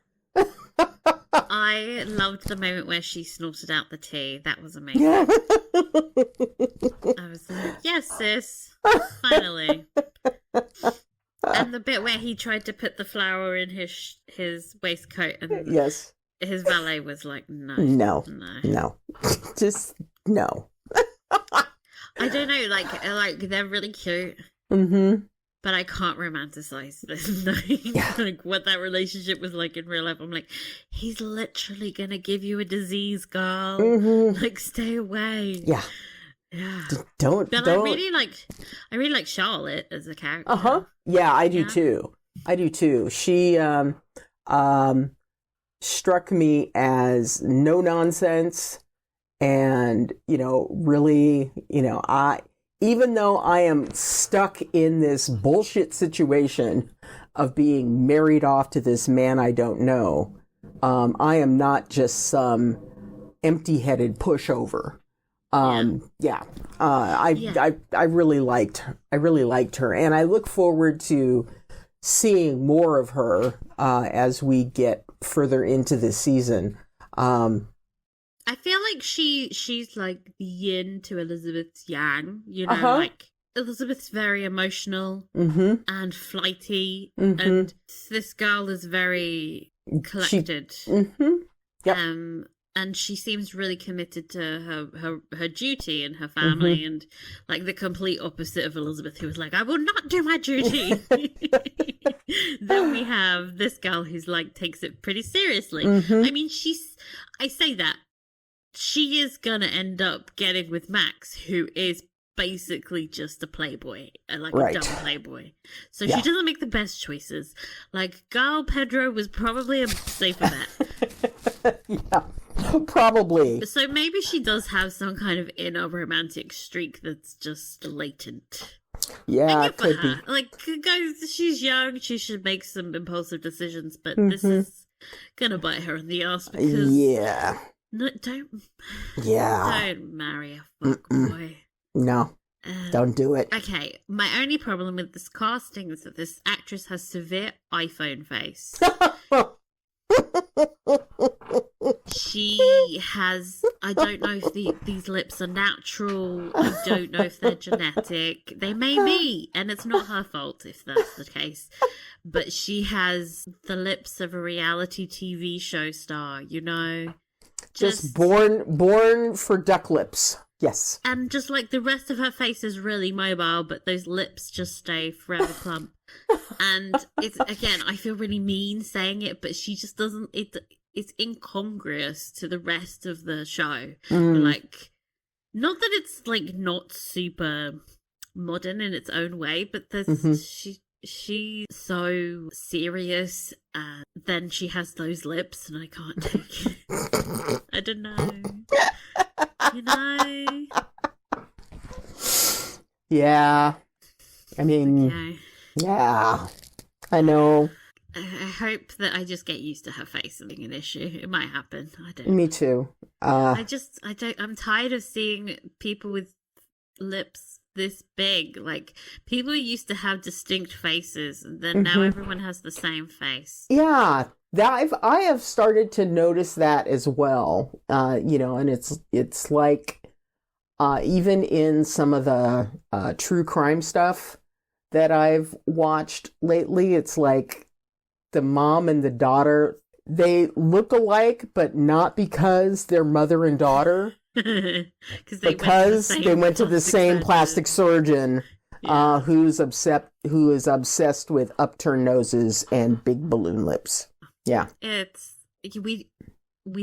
I loved the moment where she snorted out the tea. That was amazing. I was like, yes, sis. Finally. And the bit where he tried to put the flower in his waistcoat and yes. His valet was like, no. Just no. I don't know, like they're really cute. Mm-hmm. But I can't romanticize this. Like what that relationship was like in real life. I'm like, he's literally gonna give you a disease, girl. Mm-hmm. Like, stay away. Yeah. Don't. I really like Charlotte as a character. Yeah, I do too. She struck me as no nonsense, and really, even though I am stuck in this bullshit situation of being married off to this man I don't know, I am not just some empty-headed pushover. I really liked her, and I look forward to seeing more of her as we get further into the season. I feel like she's like the yin to Elizabeth's yang, like Elizabeth's very emotional and flighty, and this girl is very collected. Yep. And she seems really committed to her duty and her family, and like the complete opposite of Elizabeth, who was like, I will not do my duty. Then we have this girl who's like takes it pretty seriously. I mean, I say that she is gonna end up getting with Max, who is basically just a playboy, like a dumb playboy. So she doesn't make the best choices. Like, girl, Pedro was probably a safer bet. Yeah, probably. So maybe she does have some kind of inner romantic streak that's just latent. Yeah, it could be. Like, guys, she's young. She should make some impulsive decisions, but this is gonna bite her in the ass because no, don't marry a fuck boy. No, don't do it. Okay, my only problem with this casting is that this actress has severe iPhone face. She has, I don't know if these lips are natural. I don't know if they're genetic. They may be, and it's not her fault if that's the case. But she has the lips of a reality TV show star, you know? Just born for duck lips. Yes. And just like the rest of her face is really mobile, but those lips just stay forever plump. And it's, again, I feel really mean saying it, but she just doesn't, it's incongruous to the rest of the show. Like, not that it's like not super modern in its own way, but there's, she's so serious, and then she has those lips, and I can't take it. I don't know. You know? Yeah. I mean, yeah. I know. I hope that I just get used to her face being an issue. It might happen. I don't. Me too. I'm tired of seeing people with lips this big. Like, people used to have distinct faces, and then now everyone has the same face. Yeah. I have started to notice that as well. You know, and it's like even in some of the true crime stuff that I've watched lately, it's like the mom and the daughter, they look alike, but not because they're mother and daughter. because they went to the same plastic surgeon who is obsessed with upturned noses and big balloon lips. Yeah. We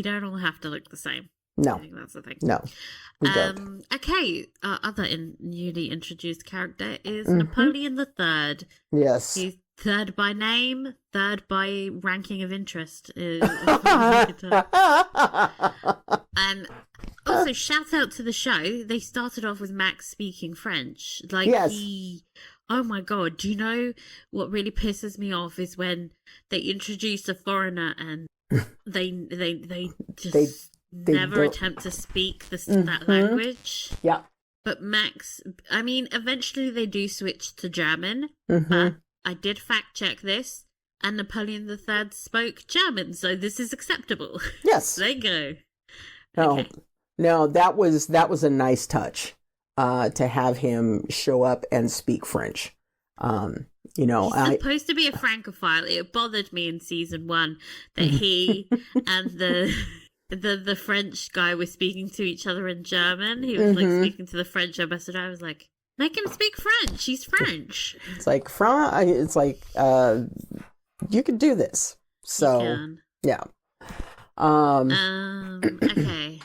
don't all have to look the same. No. I think that's the thing. No. We don't. Okay. Other newly introduced character is Napoleon III. Yes. He's third by name, third by ranking of interest. And also, shout out to the show. They started off with Max speaking French. Like, oh my god, do you know what really pisses me off is when they introduce a foreigner and they just never attempt to speak that language. Yeah. But Max, I mean, eventually they do switch to German, but I did fact check this, and Napoleon III spoke German, so this is acceptable. Yes. There you go. Okay. No, that was a nice touch, to have him show up and speak French. You know, he's supposed to be a Francophile. It bothered me in season 1 that he and the French guy were speaking to each other in German. He was like speaking to the French ambassador. I was like, make him speak French. He's French. It's like you can do this. So yeah. Okay.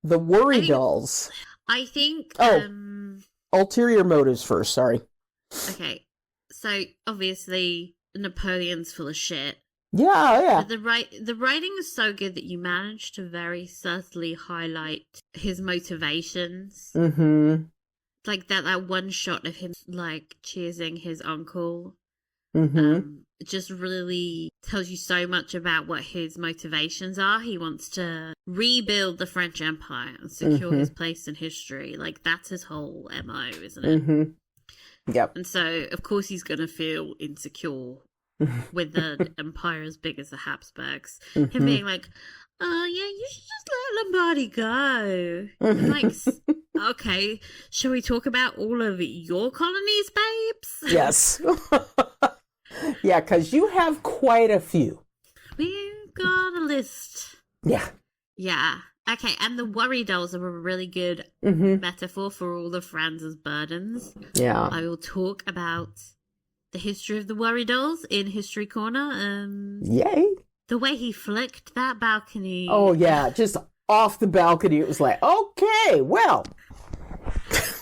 The worry dolls. I think. Ulterior motives first. Sorry. Okay, so obviously Napoleon's full of shit. Yeah. But the writing is so good that you manage to very subtly highlight his motivations. Like that one shot of him like cheersing his uncle. Just really tells you so much about what his motivations are. He wants to rebuild the French Empire and secure his place in history. Like, that's his whole MO, isn't it? Yep. And so, of course, he's going to feel insecure with the empire as big as the Habsburgs. Him being like, oh, yeah, you should just let Lombardy go. I'm like, okay, shall we talk about all of your colonies, babes? Yes. Yeah, because you have quite a few. We list. Yeah. Yeah. Okay, and the worry dolls are a really good Mm-hmm. metaphor for all of Franz's burdens. Yeah. I will talk about the history of the worry dolls in History Corner. Yay. The way he flicked that balcony. Oh, yeah. Just off the balcony. It was like, okay, well.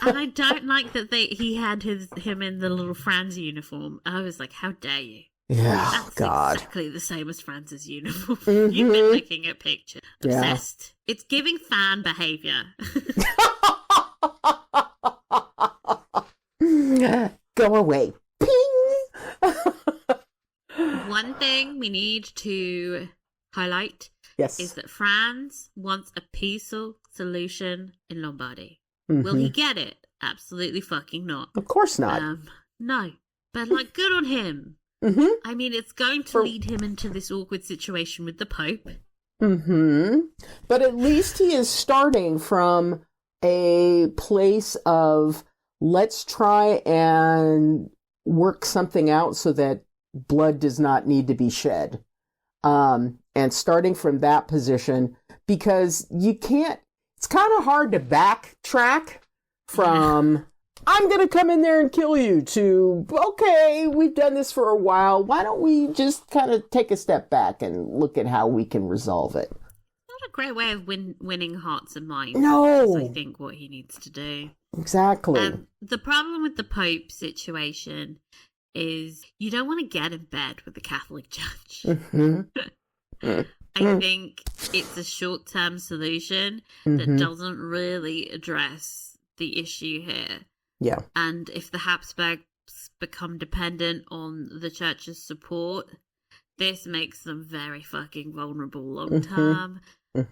And I don't like that he had him in the little Franz uniform. I was like, how dare you? Yeah, That's God. exactly the same as Franz's uniform. Mm-hmm. You've been looking at pictures. Yeah. Obsessed. It's giving fan behavior. Go away. Ping! One thing we need to highlight Yes. is that Franz wants a peaceful solution in Lombardy. Mm-hmm. Will he get it? Absolutely fucking not. Of course not. No. But, like, good on him. Mm-hmm. I mean, it's going to lead him into this awkward situation with the Pope. Mm-hmm. But at least he is starting from a place of let's try and work something out so that blood does not need to be shed. And starting from that position, because you can't, it's kind of hard to backtrack from, I'm going to come in there and kill you, to, okay, we've done this for a while. Why don't we just kind of take a step back and look at how we can resolve it? Not a great way of winning hearts and minds. No. That's, I think, what he needs to do. Exactly. The problem with the Pope situation is you don't want to get in bed with the Catholic Church. Mm-hmm. I think it's a short-term solution that doesn't really address the issue here. Yeah. And if the Habsburgs become dependent on the church's support, this makes them very fucking vulnerable long-term.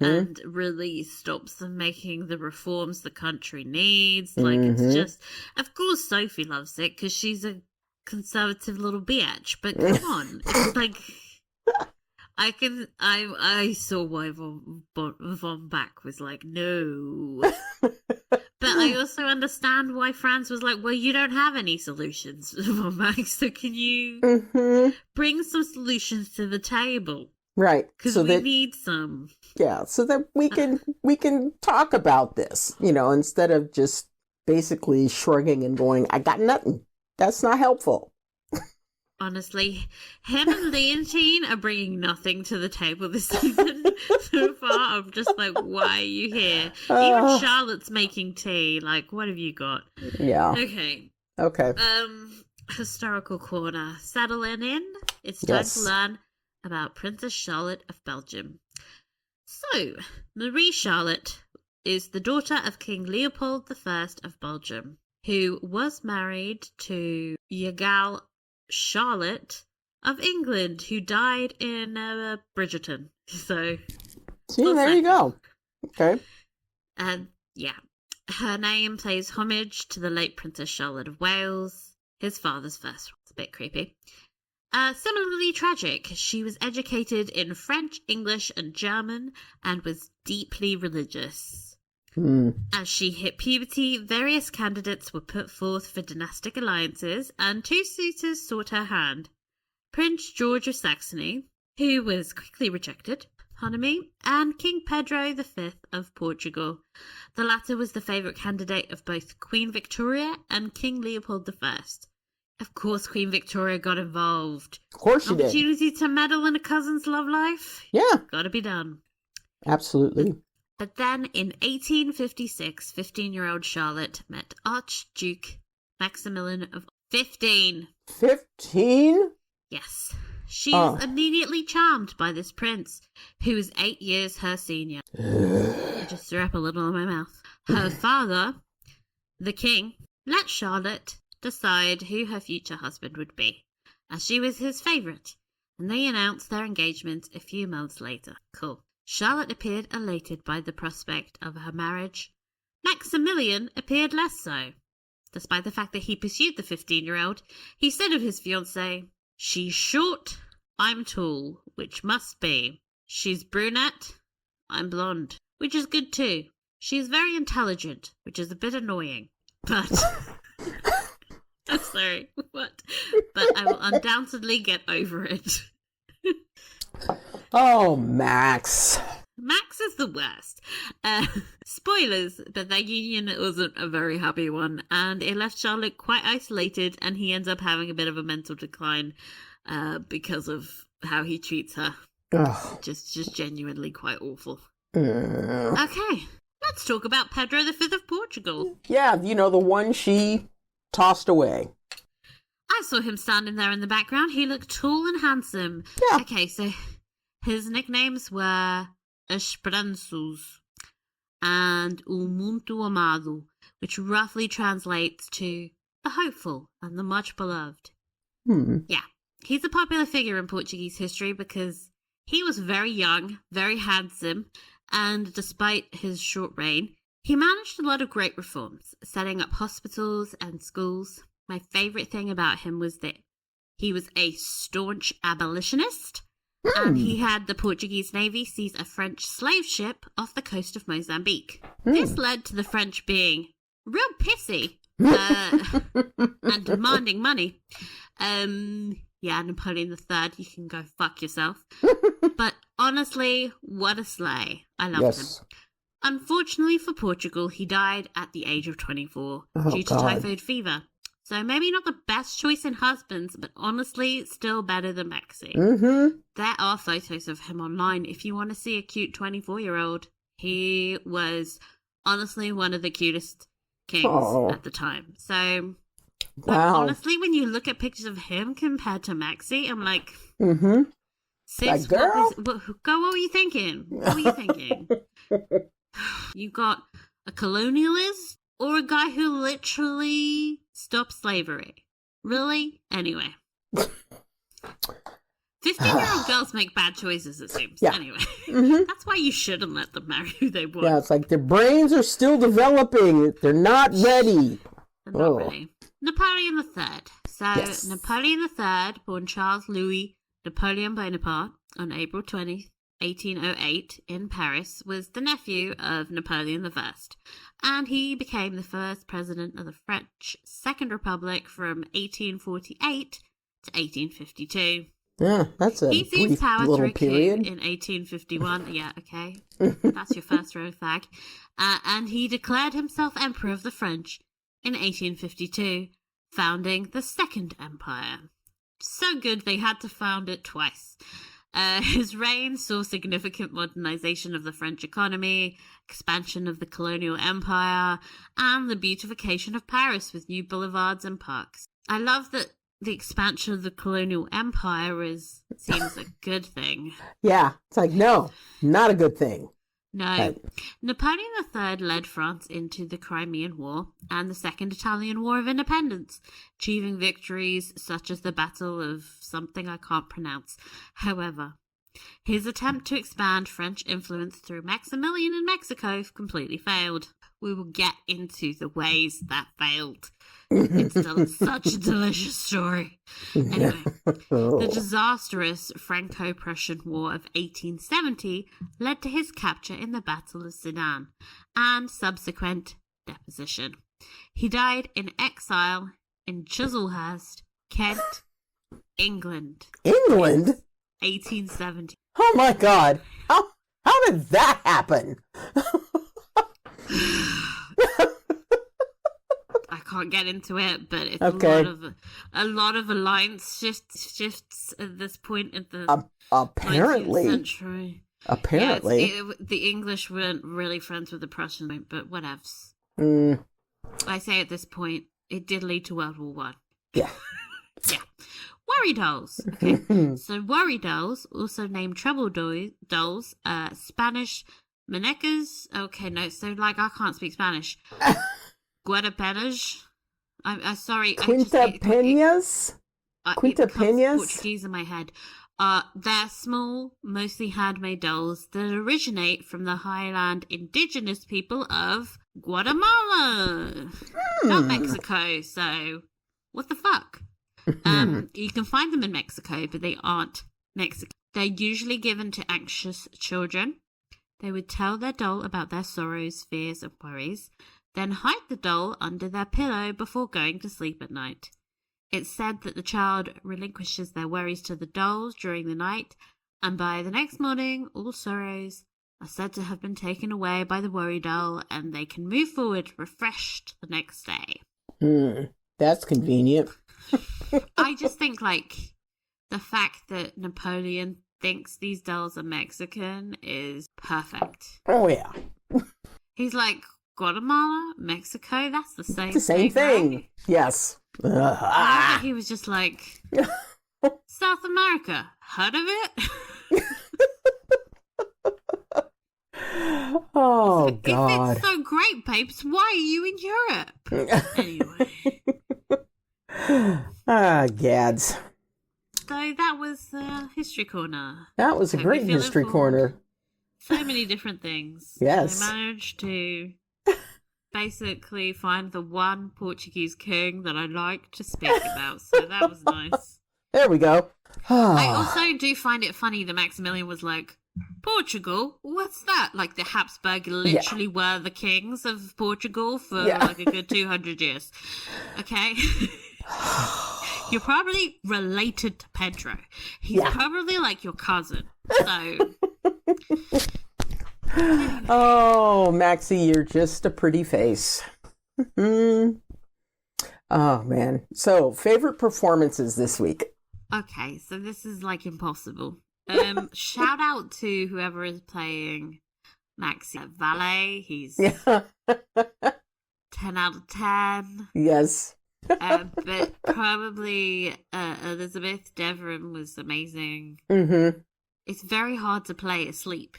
And really stops them making the reforms the country needs. Like, it's just... Of course Sophie loves it, because she's a conservative little bitch, but come on. It's like... I saw why Von Bach was like, no. But I also understand why Franz was like, well, you don't have any solutions, Von Bach, so can you bring some solutions to the table? Right. Because so we need some. Yeah, so that we can talk about this, instead of just basically shrugging and going, I got nothing. That's not helpful. Honestly, him and Leontine are bringing nothing to the table this season so far. I'm just like, why are you here? Even Charlotte's making tea. Like, what have you got? Yeah. Okay. Historical corner. Settling in. It's time to learn about Princess Charlotte of Belgium. So, Marie Charlotte is the daughter of King Leopold I of Belgium, who was married to Yagal Charlotte of England, who died in Bridgerton. So, see, there you go. Okay. And her name pays homage to the late Princess Charlotte of Wales, his father's first. It's a bit creepy. Similarly tragic, she was educated in French, English, and German, and was deeply religious. As she hit puberty, various candidates were put forth for dynastic alliances, and two suitors sought her hand. Prince George of Saxony, who was quickly rejected, and King Pedro V of Portugal. The latter was the favourite candidate of both Queen Victoria and King Leopold I. Of course, Queen Victoria got involved. Of course she did. Opportunity to meddle in a cousin's love life? Yeah. Gotta be done. Absolutely. But then in 1856, 15-year-old Charlotte met Archduke Maximilian of 15. 15? Yes. She is immediately charmed by this prince, who is 8 years her senior. I just threw up a little in my mouth. Her father, the king, let Charlotte decide who her future husband would be, as she was his favourite, and they announced their engagement a few months later. Cool. Charlotte appeared elated by the prospect of her marriage. Maximilian appeared less so. Despite the fact that he pursued the 15-year-old, he said of his fiancée, "She's short, I'm tall, which must be. She's brunette, I'm blonde, which is good too. She's very intelligent, which is a bit annoying, but..." I'm sorry, what? But I will undoubtedly get over it. Oh, Max. Max is the worst. Spoilers, but their union wasn't a very happy one, and it left Charlotte quite isolated, and he ends up having a bit of a mental decline because of how he treats her. Ugh. Just genuinely quite awful. Mm. Okay, let's talk about Pedro V of Portugal. Yeah, the one she tossed away. I saw him standing there in the background. He looked tall and handsome. Yeah. Okay, so his nicknames were Esperançoso and O Muito Amado, which roughly translates to the hopeful and the much beloved. Yeah, he's a popular figure in Portuguese history because he was very young, very handsome, and despite his short reign, he managed a lot of great reforms, setting up hospitals and schools. My favourite thing about him was that he was a staunch abolitionist, and he had the Portuguese Navy seize a French slave ship off the coast of Mozambique. This led to the French being real pissy and demanding money. Yeah, Napoleon III, you can go fuck yourself. But honestly, what a slay. I loved him. Unfortunately for Portugal, he died at the age of 24 due to typhoid fever. So maybe not the best choice in husbands, but honestly, still better than Maxi. There are photos of him online if you want to see a cute 24-year-old. He was honestly one of the cutest kings at the time. So, honestly, when you look at pictures of him compared to Maxi, I'm like, sis, girl? what were you thinking? What were you thinking? You got a colonialist or a guy who literally stopped slavery? Really? Anyway. 15-year-old girls make bad choices, it seems. Yeah. Anyway. That's why you shouldn't let them marry who they want. Yeah, it's like their brains are still developing. They're not ready. They're not ready. Napoleon III. So, Napoleon III, born Charles Louis Napoleon Bonaparte on April 20th, 1808 in Paris, was the nephew of Napoleon I, and he became the first president of the French Second Republic from 1848 to 1852. Yeah, that's a he seized power little through a period. coup in 1851. Yeah, okay. That's your first red flag. And he declared himself Emperor of the French in 1852, founding the Second Empire. So good they had to found it twice. His reign saw significant modernization of the French economy, expansion of the colonial empire, and the beautification of Paris with new boulevards and parks. I love that the expansion of the colonial empire seems a good thing. Yeah, it's like, no, not a good thing. No. Right. Napoleon III led France into the Crimean War and the Second Italian War of Independence, achieving victories such as the Battle of something I can't pronounce. However, his attempt to expand French influence through Maximilian in Mexico completely failed. We will get into the ways that failed. It's such a delicious story. Anyway, the disastrous Franco-Prussian War of 1870 led to his capture in the Battle of Sedan and subsequent deposition. He died in exile in Chislehurst, Kent, England. England? 1870. Oh my God. How did that happen? I can't get into it, but it's a lot of alliance shifts at this point in the apparently 19th century. Apparently, the English weren't really friends with the Prussians, but whatevs. I say at this point, it did lead to World War One. Yeah. Yeah. Worry dolls. Okay. So worry dolls, also named trouble dolls, Spanish muñecas. Okay, no, so I can't speak Spanish. Guadapenas. I'm sorry. Quintapenas? Quintapenas? Portuguese in my head. They're small, mostly handmade dolls that originate from the highland indigenous people of Guatemala. Not Mexico, so what the fuck? You can find them in Mexico, but they aren't Mexican. They're usually given to anxious children. They would tell their doll about their sorrows, fears, and worries, then hide the doll under their pillow before going to sleep at night. It's said that the child relinquishes their worries to the dolls during the night, And by the next morning, all sorrows are said to have been taken away by the worry doll, and they can move forward refreshed the next day. That's convenient. I just think, like, the fact that Napoleon thinks these dolls are Mexican is perfect. Oh, yeah. He's like, Guatemala, Mexico, that's the same thing. The same thing. Right? Yes. I think he was just like, South America, heard of it? Oh, God. If it's so great, babes, why are you in Europe? Anyway. Gads. So that was History Corner. That was a great History Corner. So many different things. Yes. I managed to basically find the one Portuguese king that I like to speak about, so that was nice. There we go. I also do find it funny that Maximilian was like, Portugal? What's that? Like, the Habsburg literally were the kings of Portugal for like a good 200 years. Okay? You're probably related to Pedro. He's probably like your cousin. So... Oh, Maxie, you're just a pretty face. Oh, man. So, favorite performances this week? Okay, so this is like impossible. Shout out to whoever is playing Maxie Valet. He's 10 out of 10. Yes. But probably Elizabeth Devon was amazing. Mm-hmm. It's very hard to play asleep.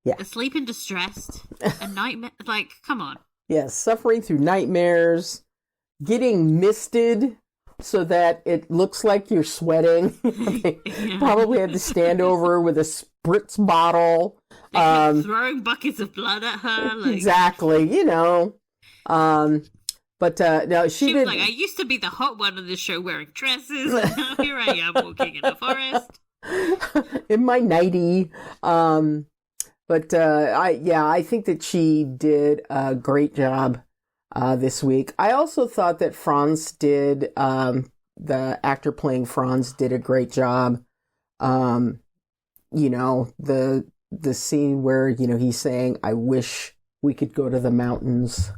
Yeah. Asleep and distressed. A nightmare. Like, come on. Yes, suffering through nightmares, getting misted so that it looks like you're sweating. Probably had to stand over with a spritz bottle. They kept throwing buckets of blood at her. Like... Exactly, you know. But no, she was did. Like, I used to be the hot one on the show wearing dresses, and now here I am walking in the forest. In my nightie. But I think that she did a great job this week. I also thought that Franz did, the actor playing Franz did a great job. You know, the scene where, you know, he's saying, I wish we could go to the mountains.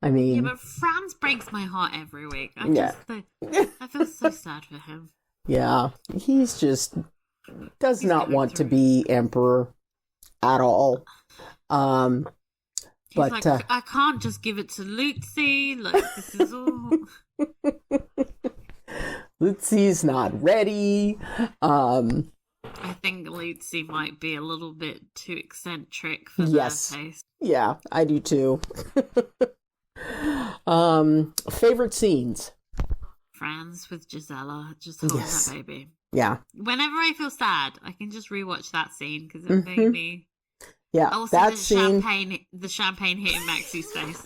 I mean... Yeah, but Franz breaks my heart every week. I feel so sad for him. Yeah, he's just does not want to be emperor at all. But like, I can't just give it to Lucy. Like, this is all... Lucy's not ready. I think Lucy might be a little bit too eccentric for their taste. Yeah, I do too. Favorite scenes? Franz with Gisela, just holding that baby. Yeah. Whenever I feel sad, I can just rewatch that scene because it made me... Yeah, also, that scene... the champagne hitting Maxie's face.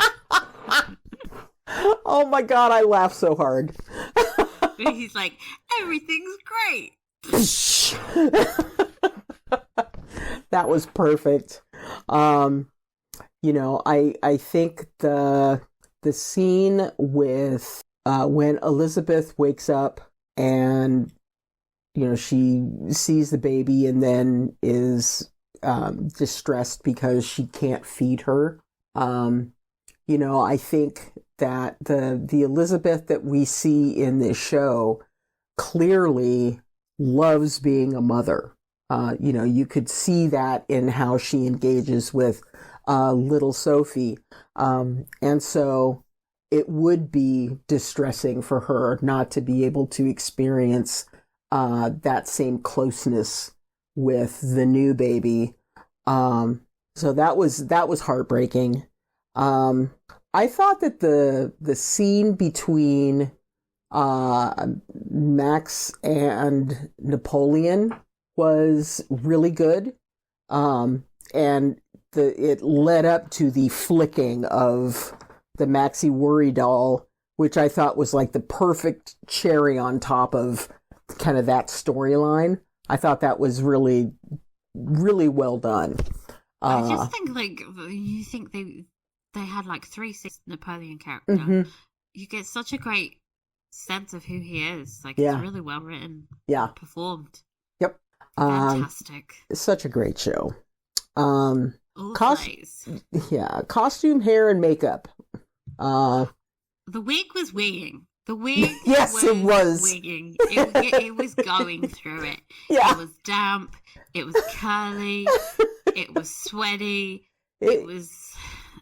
Oh my God, I laughed so hard. He's like, everything's great. That was perfect. You know, I think the scene with when Elizabeth wakes up and, you know, she sees the baby and then is distressed because she can't feed her. You know, I think that the Elizabeth that we see in this show clearly loves being a mother. You know, you could see that in how she engages with little Sophie. And so it would be distressing for her not to be able to experience that same closeness with the new baby. So that was heartbreaking. I thought that the scene between Max and Napoleon was really good. And it led up to the flicking of the Maxie Worry doll, which I thought was like the perfect cherry on top of kind of that storyline. I thought that was really, really well done. I just think, like, you think they had like 3 Napoleon character. Mm-hmm. You get such a great sense of who he is. Like, Yeah. it's really well written. Yeah. Performed. Yep. Fantastic. Such a great show. All plays. Yeah, costume, hair, and makeup. The wig was wigging. The wig yes, it was. Wigging. It was going through it. Yeah. It was damp. It was curly. It was sweaty. It was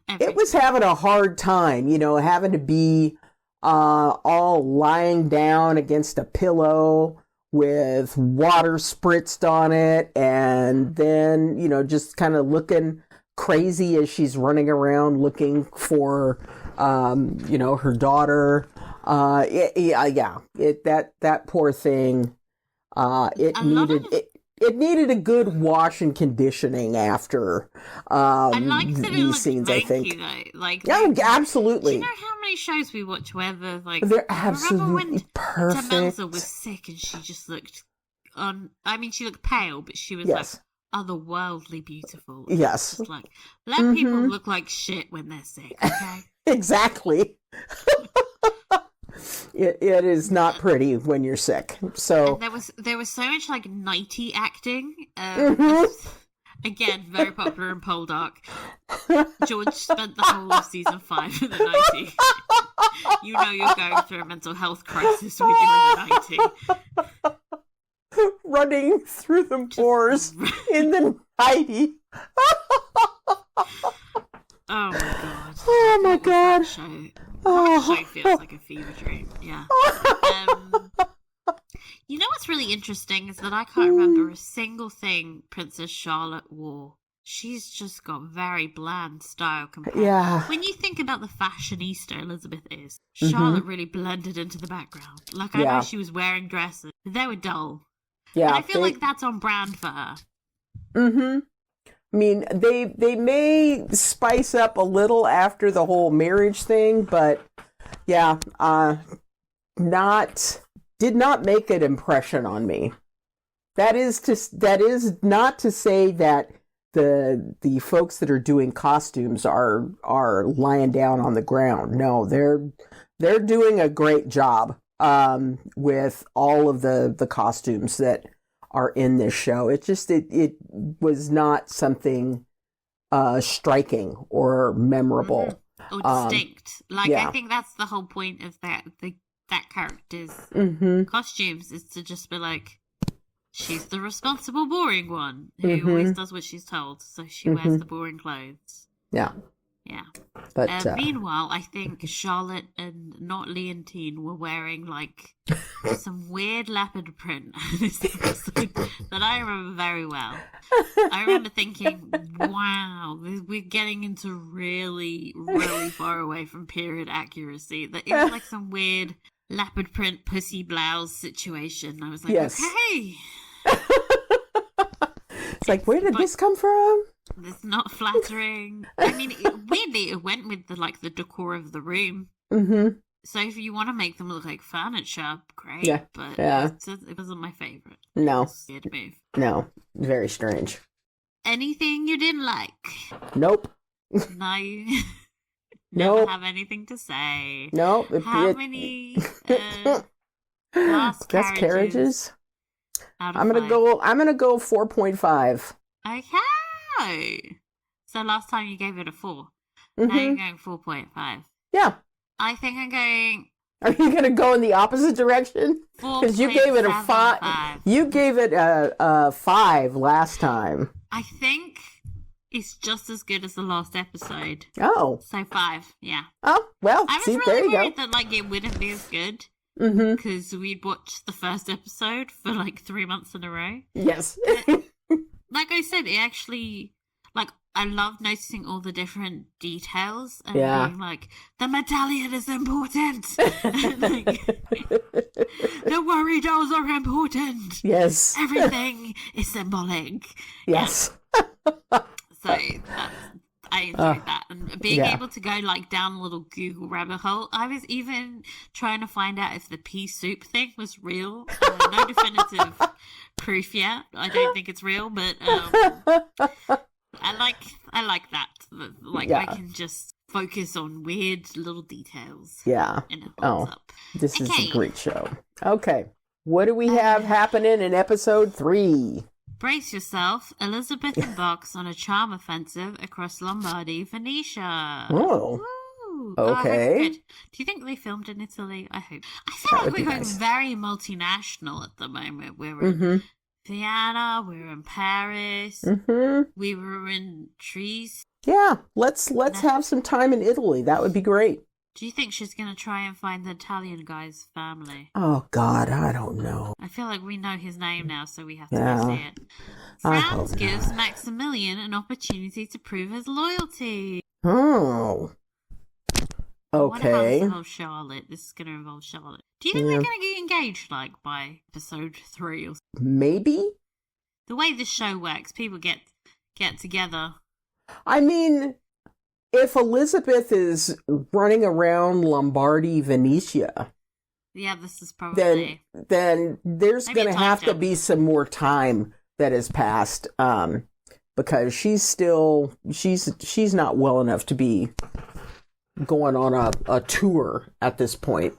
everything. It was having a hard time, having to be all lying down against a pillow with water spritzed on it, and then, just kind of looking crazy as she's running around looking for, her daughter. That poor thing. It needed a good wash and conditioning after I like that these scenes. Manky, I think, though. Absolutely. Do you know how many shows we watch where they're absolutely perfect? Demelza was sick and she just looked she looked pale, but she was otherworldly beautiful. Yes, just let people look like shit when they're sick. Okay, exactly. It is not pretty when you're sick. So and there was so much nighty acting. Again, very popular in Poldark. George spent the whole of season 5 in the 90s. You're going through a mental health crisis when you're in the 90s. Running through the moors in the 90s. Oh my god. Oh my god. That show feels like a fever dream. Yeah. You know what's really interesting is that I can't remember a single thing Princess Charlotte wore. She's just got very bland style compared. Yeah. When you think about the fashionista Elizabeth is, Charlotte really blended into the background. I know she was wearing dresses, but they were dull. Yeah. And I feel like that's on brand for her. Mm-hmm. I mean, they may spice up a little after the whole marriage thing, but yeah, did not make an impression on me. That is not to say that the folks that are doing costumes are lying down on the ground. No, they're doing a great job with all of the costumes that are in this show. It was not something striking or memorable or distinct. I think that's the whole point of that character's costumes, is to just be she's the responsible boring one who always does what she's told, so she wears the boring clothes. Yeah. But meanwhile, I think Charlotte and not Leontine were wearing some weird leopard print this episode that I remember very well. I remember thinking, wow, we're getting into really, really far away from period accuracy. That it was some weird leopard print pussy blouse situation. I was okay. It's where did this come from? It's not flattering. I mean, weirdly, it went with the decor of the room. Mm-hmm. So if you want to make them look like furniture, great. Yeah. But it wasn't my favorite. No. Weird move. No. Very strange. Anything you didn't like? Nope. No. Nope. Never have anything to say. Nope. How many glass carriages? I'm gonna go 4.5. Okay. So last time you gave it a 4. Now you're going 4.5. Yeah. I think I'm going... Are you going to go in the opposite direction? Because you gave it a 5. You gave it a 5 last time. I think it's just as good as the last episode. Oh. So 5, yeah. Oh, well, I was there really you worried go. that it wouldn't be as good. Mm-hmm. Because we'd watched the first episode for 3 months in a row. Yes. Like I said, it actually, I love noticing all the different details and being the medallion is important. Don't worry, dolls are important. Yes. Everything is symbolic. Yes. So I enjoyed that. And being able to go down a little Google rabbit hole. I was even trying to find out if the pea soup thing was real. No definitive proof yet. I don't think it's real, but I like that. I can just focus on weird little details. Yeah. And it holds up. This is a great show. Okay. What do we have happening in episode 3? Brace yourself, Elizabeth embarks on a charm offensive across Lombardy, Venetia. Oh, Woo! okay. Good. Do you think they filmed in Italy? I hope. I feel That like would we're be going nice. very multinational at the moment. We're in Vienna, we're in Paris, we were in Trees. Yeah, let's have some time in Italy. That would be great. Do you think she's going to try and find the Italian guy's family? Oh, God, I don't know. I feel like we know his name now, so we have to Yeah. go see it. Franz gives Maximilian an opportunity to prove his loyalty. Oh. I wonder how this Okay. involves Charlotte. This is going to involve Charlotte. Do you think they're going to get engaged, like, by episode 3 or something? Maybe? The way this show works, people get together. I mean, if Elizabeth is running around Lombardy, Venetia, Yeah, this is probably... then there's Maybe a going to time have to jump. be some more time that has passed, because she's not well enough to be going on a tour at this point.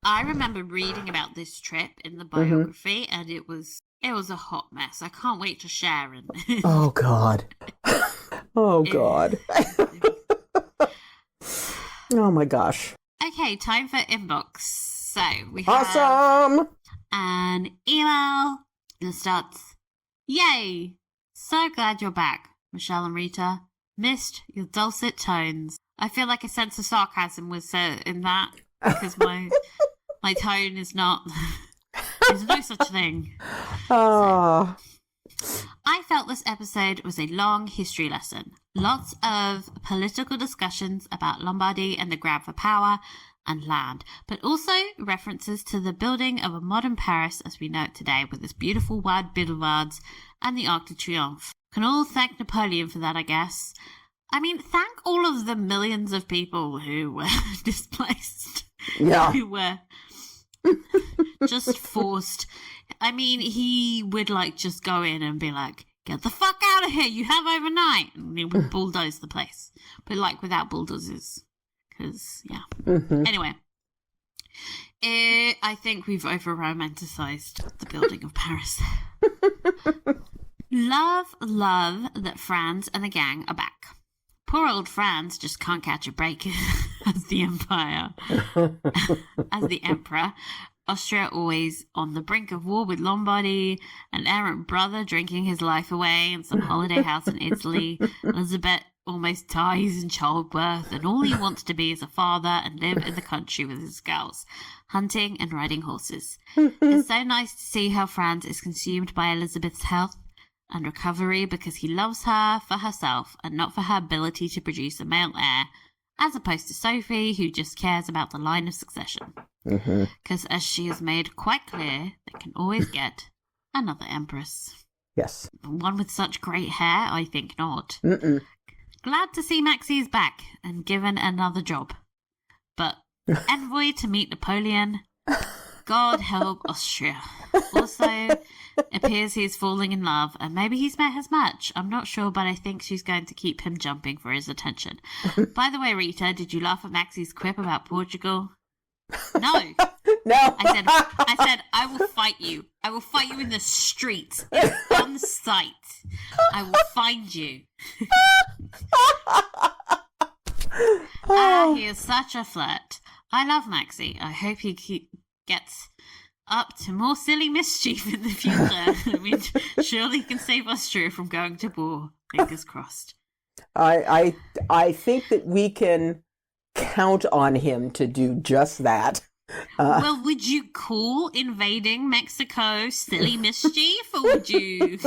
I remember reading about this trip in the biography, and it was a hot mess. I can't wait to share it. Oh, God. Oh, God. Oh, my gosh. Okay, time for inbox. So we have Awesome! an email that starts, "Yay! So glad you're back, Michelle and Rita. Missed your dulcet tones." I feel like a sense of sarcasm was in that, because my tone is not... There's no such thing. Oh. I felt this episode was a long history lesson. Lots of political discussions about Lombardy and the grab for power and land, but also references to the building of a modern Paris as we know it today, with its beautiful wide boulevards and the Arc de Triomphe. Can all thank Napoleon for that, I guess. I mean, thank all of the millions of people who were displaced. Yeah. Who were just forced. I mean, he would just go in and be like, "Get the fuck out of here, you have overnight." And he would bulldoze the place. But without bulldozers. Because, yeah. Anyway. I think we've over-romanticized the building of Paris. Love that Franz and the gang are back. Poor old Franz just can't catch a break as the emperor. Austria always on the brink of war with Lombardy, an errant brother drinking his life away in some holiday house in Italy. Elizabeth almost dies in childbirth, and all he wants to be is a father and live in the country with his girls, hunting and riding horses. It's so nice to see how Franz is consumed by Elizabeth's health and recovery because he loves her for herself and not for her ability to produce a male heir, as opposed to Sophie, who just cares about the line of succession. Because as she has made quite clear, they can always get another empress. Yes. One with such great hair? I think not. Glad to see Maxie is back and given another job. But envoy to meet Napoleon, God help Austria. Also, appears he's falling in love, and maybe he's met his match. I'm not sure, but I think she's going to keep him jumping for his attention. By the way, Rita, did you laugh at Maxie's quip about Portugal? No. No. I said, I will fight you. I will fight you in the streets. On site. I will find you. He is such a flirt. I love Maxie. I hope he gets up to more silly mischief in the future. I mean, surely he can save Austria from going to war. Fingers crossed. I think that we can count on him to do just that. Well, would you call invading Mexico silly mischief, or would you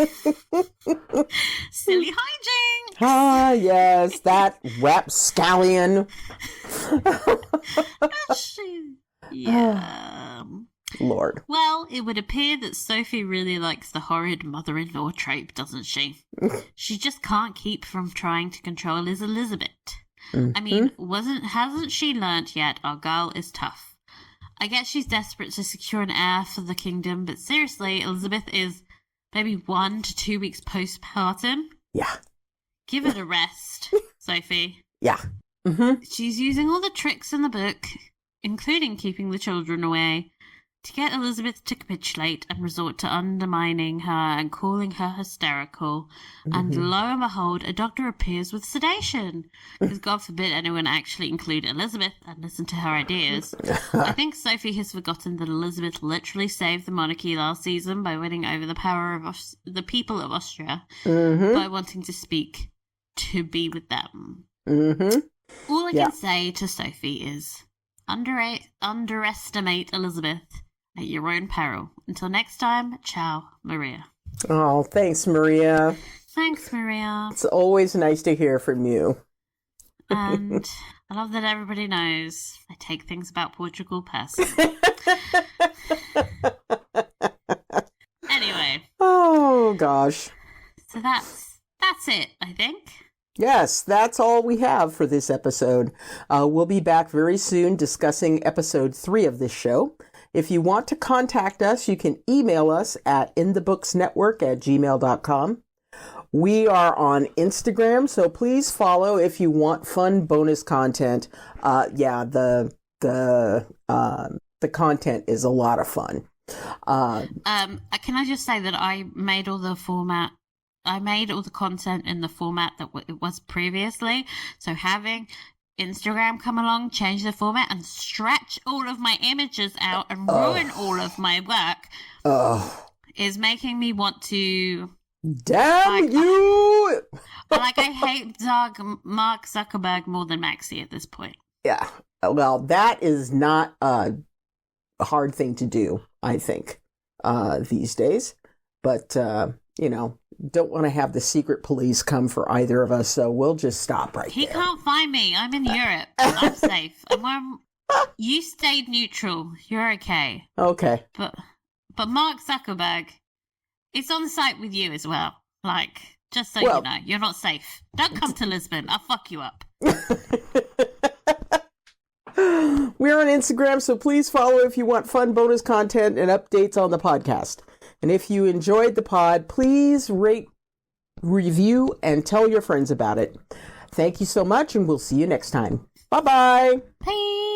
silly hijinks? Ah, yes, that rapscallion. Yeah. Lord. Well, it would appear that Sophie really likes the horrid mother-in-law trope, doesn't she? She just can't keep from trying to control his Elizabeth. I mean, hasn't she learnt yet our girl is tough? I guess she's desperate to secure an heir for the kingdom, but seriously, Elizabeth is maybe 1 to 2 weeks postpartum. Yeah. Give it a rest, Sophie. Yeah. She's using all the tricks in the book, including keeping the children away, to get Elizabeth to capitulate and resort to undermining her and calling her hysterical. And lo and behold, a doctor appears with sedation. Because God forbid anyone actually include Elizabeth and listen to her ideas. I think Sophie has forgotten that Elizabeth literally saved the monarchy last season by winning over the power of the people of Austria by wanting to speak to be with them. All I can say to Sophie is underestimate Elizabeth at your own peril. Until next time, ciao, Maria. Oh, thanks, Maria. Thanks, Maria. It's always nice to hear from you. And I love that everybody knows I take things about Portugal personally. Anyway. Oh, gosh. So that's it, I think. Yes, that's all we have for this episode. We'll be back very soon discussing episode 3 of this show. If you want to contact us, you can email us at inthebooksnetwork@gmail.com. We are on Instagram, so please follow if you want fun bonus content. The content is a lot of fun. Can I just say that I made all the content in the format that it was previously. So having Instagram come along, change the format, and stretch all of my images out and ruin all of my work is making me want to... Damn you! I hate Mark Zuckerberg more than Maxie at this point. Yeah. Well, that is not a hard thing to do, I think, these days. But, don't want to have the secret police come for either of us, so we'll just stop right there. He can't find me. I'm in Europe. I'm safe. You stayed neutral. You're okay. Okay. But Mark Zuckerberg, it's on site with you as well. Just so you know, you're not safe. Don't come to Lisbon. I'll fuck you up. We're on Instagram, so please follow if you want fun bonus content and updates on the podcast. And if you enjoyed the pod, please rate, review, and tell your friends about it. Thank you so much, and we'll see you next time. Bye-bye. Bye.